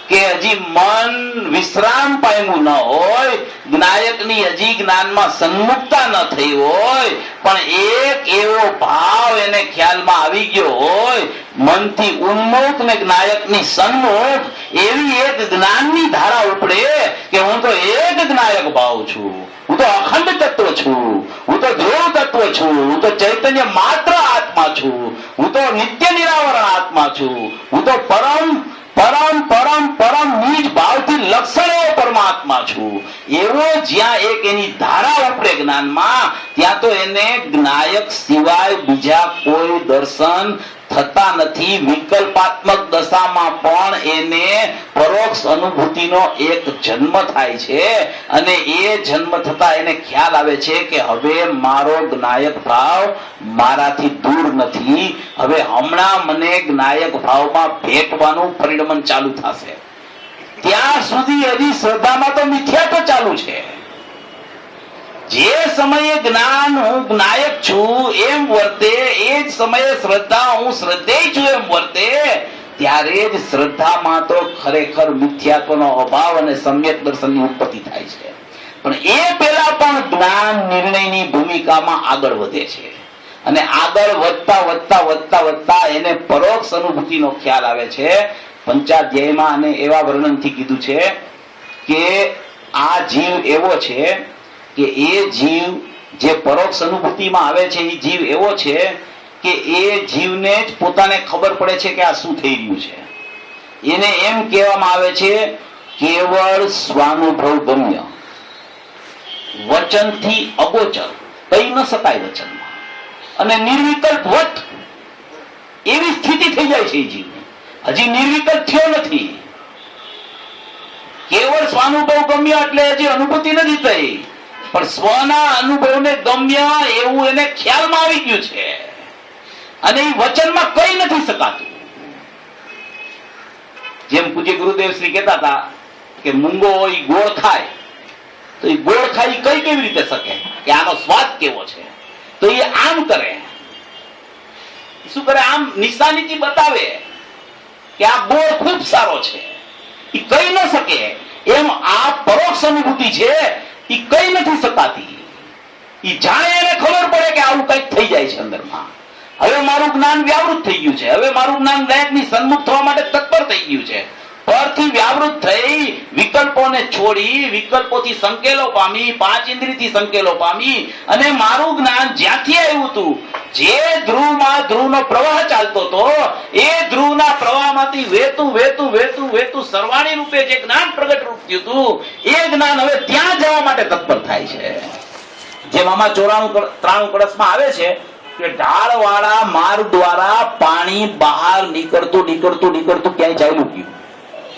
કે હજી મન વિશ્રામ પામ્યું ન હોય, જ્ઞાયકની હજી જ્ઞાનમાં સન્મુખતા ન થઈ હોય, પણ એક એવો ભાવ એને ખ્યાલમાં આવી ગયો હોય, મનથી ઉન્મુખ ને જ્ઞાયકની સન્મુખ, એવી એક જ્ઞાનની ધારા ઉપડે કે હું તો એક જ્ઞાયક ભાવ છું, હું તો અખંડ તત્વ છું, હું તો ધ્રુવ તત્વ છું, હું તો ચૈતન્ય માત્ર આત્મા છું, હું તો નિત્ય નિરાવરણ આત્મા છું, હું તો પરમ પરમ પરમ પરમ નિજ ભાવથી લક્ષણો પરમાત્મા છું. એવો જ્યાં એક એની ધારા ઉપડે જ્ઞાનમાં, ત્યાં તો એને જ્ઞાયક સિવાય બીજા કોઈ દર્શન થતા નથી. વિકલ્પાત્મક દશામાં પણ એને પરોક્ષ અનુભૂતિનો એક જન્મ થાય છે, અને એ જન્મ થતા એને ખ્યાલ આવે છે કે હવે મારો જ્ઞાયક ભાવ મારાથી દૂર નથી, હવે હમણાં મને જ્ઞાયક ભાવમાં ભેટવાનું પરિણમન ચાલુ થશે. ત્યાં સુધી હજી શ્રદ્ધામાં તો મિથ્યાત્વ ચાલુ છે. જે સમયે જ્ઞાન હું જ્ઞાયક છું એમ વર્તે, એ જ સમયે શ્રદ્ધા હું શ્રદ્ધેય છું એમ વર્તે, ત્યારે જ શ્રદ્ધામાં તો ખરેખર મિથ્યાત્વનો અભાવ અને સમ્યક દર્શનની ઉત્પત્તિ થાય છે. પણ એ પહેલા પણ જ્ઞાન નિર્ણયની ભૂમિકામાં આગળ વધે છે, અને આગળ વધતા વધતા વધતા વધતા એને પરોક્ષ અનુભૂતિનો ખ્યાલ આવે છે. પંચાધ્યાયમાં અને એવા વર્ણનથી કીધું છે કે આ જીવ એવો છે કે એ જીવ જે પરોક્ષ અનુભૂતિમાં આવે છે, એ જીવ એવો છે કે એ જીવને જ પોતાને ખબર પડે છે કે આ શું થઈ રહ્યું છે. એને એમ કહેવામાં આવે છે કેવળ સ્વાનુભવ ગમ્ય, વચનથી અગોચર, કહી ન શકાય વચનમાં, અને નિર્વિકલ્પ વટ, એવી સ્થિતિ થઈ જાય છે એ જીવની. હજી નિર્વિકલ્પ થયો નથી. કેવળ સ્વાનુભવ ગમ્ય એટલે હજી અનુભૂતિ નથી થઈ, પણ સ્વના અનુભવને ગમ્ય એવું એને ખ્યાલમાં આવી ગયું છે, અને એ વચનમાં કઈ નથી શકાતું. જેમ પૂજ્ય ગુરુદેવ શ્રી કહેતા હતા કે મૂંગો હોય ગોળ ખાય, તો એ ગોળ ખાઈ કઈ કેવી રીતે શકે કે આનો સ્વાદ કેવો છે? તો એ આમ કરે, શું કરે? આમ નિશાનીથી બતાવે કે આ ગોળ ખૂબ સારો છે. એ કહી ન શકે. એમ આ પરોક્ષ અનુભૂતિ છે, એ કઈ નથી શકાતી. એ જાણે એને ખબર પડે કે આવું કઈક થઈ જાય છે અંદરમાં. હવે મારું જ્ઞાન વ્યાવૃત થઈ ગયું છે. હવે મારું જ્ઞાન જ્ઞાનની સન્મુખ થવા માટે તત્પર થઈ ગયું છે. પરથી વ્યાવૃત થઈ વિકલ્પોને છોડી વિકલ્પોથી સંકેલો પામી, પાંચ ઇન્દ્રિયથી સંકેલો પામી અને મારું જ્ઞાન જ્યાંથી આવ્યું હતું, જે ધ્રુવમાં ધ્રુવનો પ્રવાહ ચાલતો હતો, એ ધ્રુવના પ્રવાહમાંથી વહેતું વહેતું વહેતું વહેતું સરવાણી રૂપે જે જ્ઞાન પ્રગટ રૂપ થયું હતું, એ જ્ઞાન હવે ત્યાં જવા માટે તત્પર થાય છે. જેમ આમાં 93 કળશમાં આવે છે કે ઢાળવાળા માર્ગ દ્વારા પાણી બહાર નીકળતું નીકળતું નીકળતું ક્યાંય ચાલ્યું ગયું.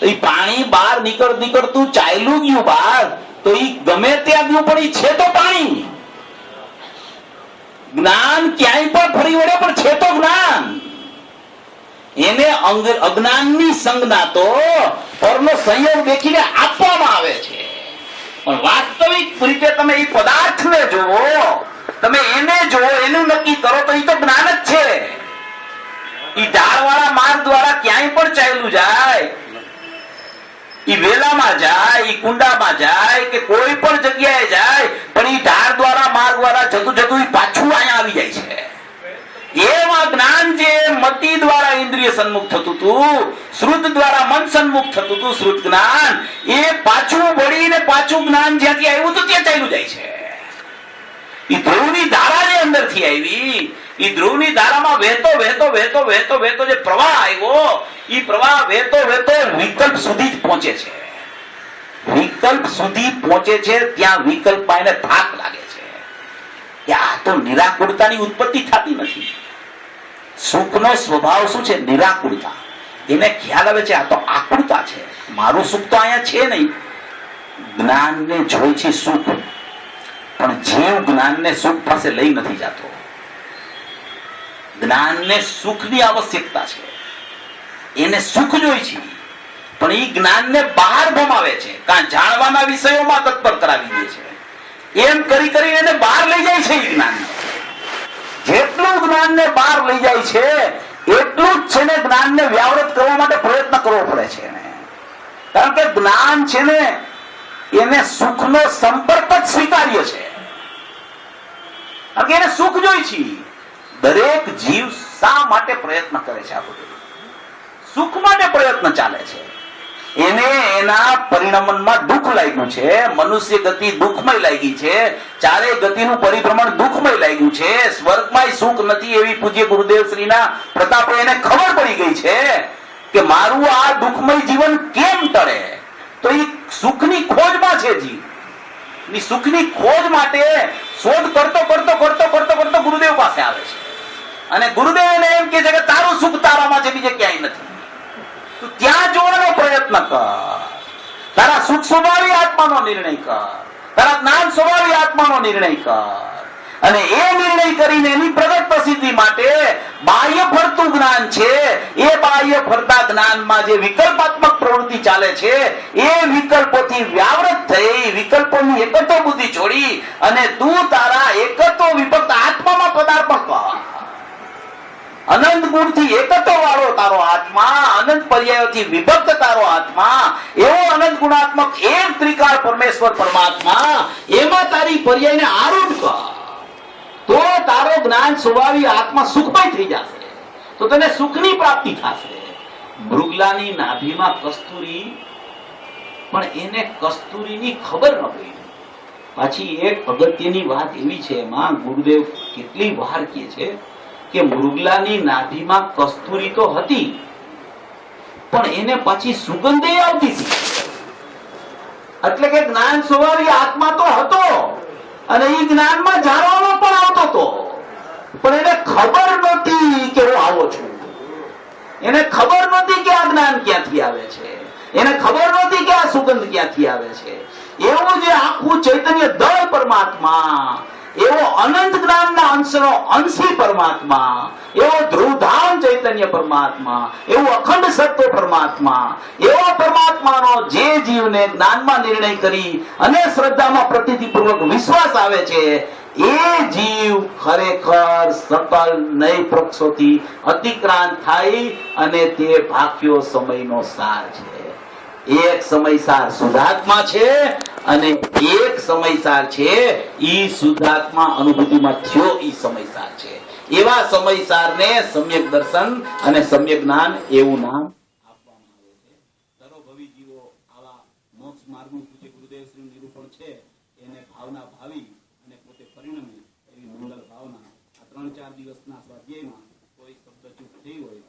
તો એ પાણી બહાર નીકળતું ચાલ્યું ગયું બહાર, તો એ ગમે ત્યાં ગયું પણ એ છે તો પાણી. જ્ઞાન ક્યાંય પણ ફરી વળે પણ છે તો જ્ઞાન. એને અજ્ઞાનની સંજ્ઞા તો પરનો સંયોગ દેખીને આપવામાં આવે છે. પણ વાસ્તવિક રીતે તમે એ પદાર્થને જોવો, તમે એને જોવો, એનું નક્કી કરો તો એ તો જ્ઞાન જ છે. એ ઢાળવાળા માર્ગ દ્વારા ક્યાંય પણ ચાલ્યું જાય, એ વેલામાં જાય, એ કુંડામાં જાય કે કોઈ પણ જગ્યાએ જાય, પણ એ ઢાળ દ્વારા માર્ગ દ્વારા જતું જતું પાછું અહીંયા આવી જાય છે. એમાં જ્ઞાન જે મતિ દ્વારા ઇન્દ્રિય સન્મુખ થતું હતું, શ્રુત દ્વારા મન સન્મુખ થતું હતું, શ્રુત જ્ઞાન, એ પાછું વળીને પાછું જ્ઞાન જ્યાંથી આવ્યું હતું ત્યાં ચાલ્યું જાય છે. એ ધ્રુવની ધારા જે અંદરથી આવી, એ ધ્રુવની ધારામાં વહેતો વહેતો વહેતો વહેતો વહેતો જે પ્રવાહ આવ્યો, એ પ્રવાહ વહેતો વહેતો વિકલ્પ સુધી જ પહોંચે છે. વિકલ્પ સુધી પહોંચે છે ત્યાં વિકલ્પ એને થાક લાગે છે કે આ તો નિરાકુરતાની ઉત્પત્તિ થતી નથી. સુખનો સ્વભાવ શું છે? નિરાકુરતા. એને ખ્યાલ આવે છે આ તો આકુરતા છે, મારું સુખ તો અહીંયા છે નહીં. જ્ઞાનને જોઈ છે સુખ, પણ જીવ જ્ઞાનને સુખ પાસે લઈ નથી જતો. જ્ઞાનને સુખની આવશ્યકતા છે, એને સુખ જોઈ છે, પણ એ જ્ઞાનને બહાર ભમાવે છે, કાં જાણવાના વિષયોમાં તત્પર કરાવી દે છે. એમ કરી કરીને એને બહાર લઈ જાય છે. એ જ્ઞાન જેટલું જ્ઞાનને બહાર લઈ જાય છે એટલું જ છે ને જ્ઞાનને વ્યાવૃત કરવા માટે પ્રયત્ન કરવો પડે છે એને. કારણ કે જ્ઞાન છે ને એને સુખનો સંપર્ક જ સ્વીકાર્ય છે. કારણ કે એને સુખ જોઈ છે. દરેક જીવ શા માટે પ્રયત્ન કરે છે? આ બધું સુખ માટે પ્રયત્ન ચાલે છે. એને એના પરિણમનમાં દુઃખ લાગ્યું છે. મનુષ્ય ગતિ દુઃખમય લાગી છે. ચારે ગતિનું પરિભ્રમણ દુઃખમય લાગ્યું છે. સ્વર્ગમાં સુખ નથી એવી પૂજ્ય ગુરુદેવ શ્રીના પ્રતાપે એને ખબર પડી ગઈ છે કે મારું આ દુઃખમય જીવન કેમ ટળે. તો એ સુખની ખોજમાં છે. જીવ સુખની ખોજ માટે શોધ કરતો કરતો કરતો કરતો કરતો ગુરુદેવ પાસે આવે છે અને ગુરુદેવ એને એમ કે છે કે તારું સુખ તારામાં છે, બીજે ક્યાંય નથી. તું ત્યાં જોવાનો પ્રયત્ન કર. તારા સુખ સ્વભાવી આત્માનો નિર્ણય કર, તારા જ્ઞાન સ્વભાવી આત્માનો નિર્ણય કર. અને એ નિર્ણય કરીને એની પ્રગટ પ્રસિદ્ધિ માટે બાહ્ય ફરતું જ્ઞાન છે, એ બાહ્ય ફરતા જ્ઞાનમાં જે વિકલ્પાત્મક પ્રવૃત્તિ ચાલે છે, એ વિકલ્પોથી વ્યાવૃત થઈ વિકલ્પોની એકત્વ બુદ્ધિ છોડી અને તું તારા એકત્વ વિભક્ત આત્મામાં પદાર્પણ કર. અનંત ગુણથી એકત્વ વાળો તારો આત્મા, અનંત પર્યાયોથી વિભક્ત તારો આત્મા, એવો અનંત ગુણાત્મક એક ત્રિકાળ પરમેશ્વર પરમાત્મા, એમાં તારી પર્યાયને આરૂઢ કર. તો તારો જ્ઞાન સ્વભાવી આત્મા સુખમય થઈ જશે, તો તને સુખની પ્રાપ્તિ થશે. મૃગલાની નાભીમાં કસ્તુરી, પણ એને કસ્તુરીની ખબર ન પડી. પાછી એક અગત્યની વાત એવી છે, એમાં ગુરુદેવ કેટલી વાર કહે છે કે મૃગલાની નાભીમાં કસ્તુરી તો હતી, પણ એને પાછી સુગંધે આવતી હતી. એટલે કે જ્ઞાન સ્વભાવી આત્મા તો હતો અને એ જ્ઞાનમાં જાણવાનો પણ આવતો હતો, પણ એને ખબર નહોતી કે હું આવો છું. એને ખબર નહોતી કે આ જ્ઞાન ક્યાંથી આવે છે, એને ખબર નહોતી કે આ સુગંધ ક્યાંથી આવે છે. એવું જે આખું ચૈતન્ય દળ પરમાત્મા એવો અનંત જ્ઞાનના અંશનો અંશી પરમાત્મા, એવો ધ્રુવધામ ચૈતન્ય પરમાત્મા, એવું અખંડ સત્વ પરમાત્મા, એવા પરમાત્માનો જે જીવને જ્ઞાનમાં નિર્ણય કરી અને શ્રદ્ધામાં પ્રતીતિપૂર્વક વિશ્વાસ આવે છે, એ જીવ ખરેખર સકલ નય પક્ષોથી અતિક્રાંત થાય અને તે ભાગ્યો સમયનો સાર છે. એક સમયસાર શુદ્ધાત્મા છે અને એક સમયસાર છે ઈ શુદ્ધાત્મા અનુભૂતિમાં થયો ઈ સમયસાર છે. એવા સમયસારને સમ્યક દર્શન અને સમ્યક જ્ઞાન એવું નામ આપવામાં આવે છે. સર્વભવી જીવો આવા મોક્ષ માર્ગનું પૂજ્ય ગુરુદેવશ્રીનું નિરૂપણ છે એને ભાવના ભાવી અને પોતે પરિણમે એવી મંગલ ભાવના આ 3-4 દિવસના સ્વાધ્યાયમાં કોઈ શબ્દ ચૂક થઈ હોય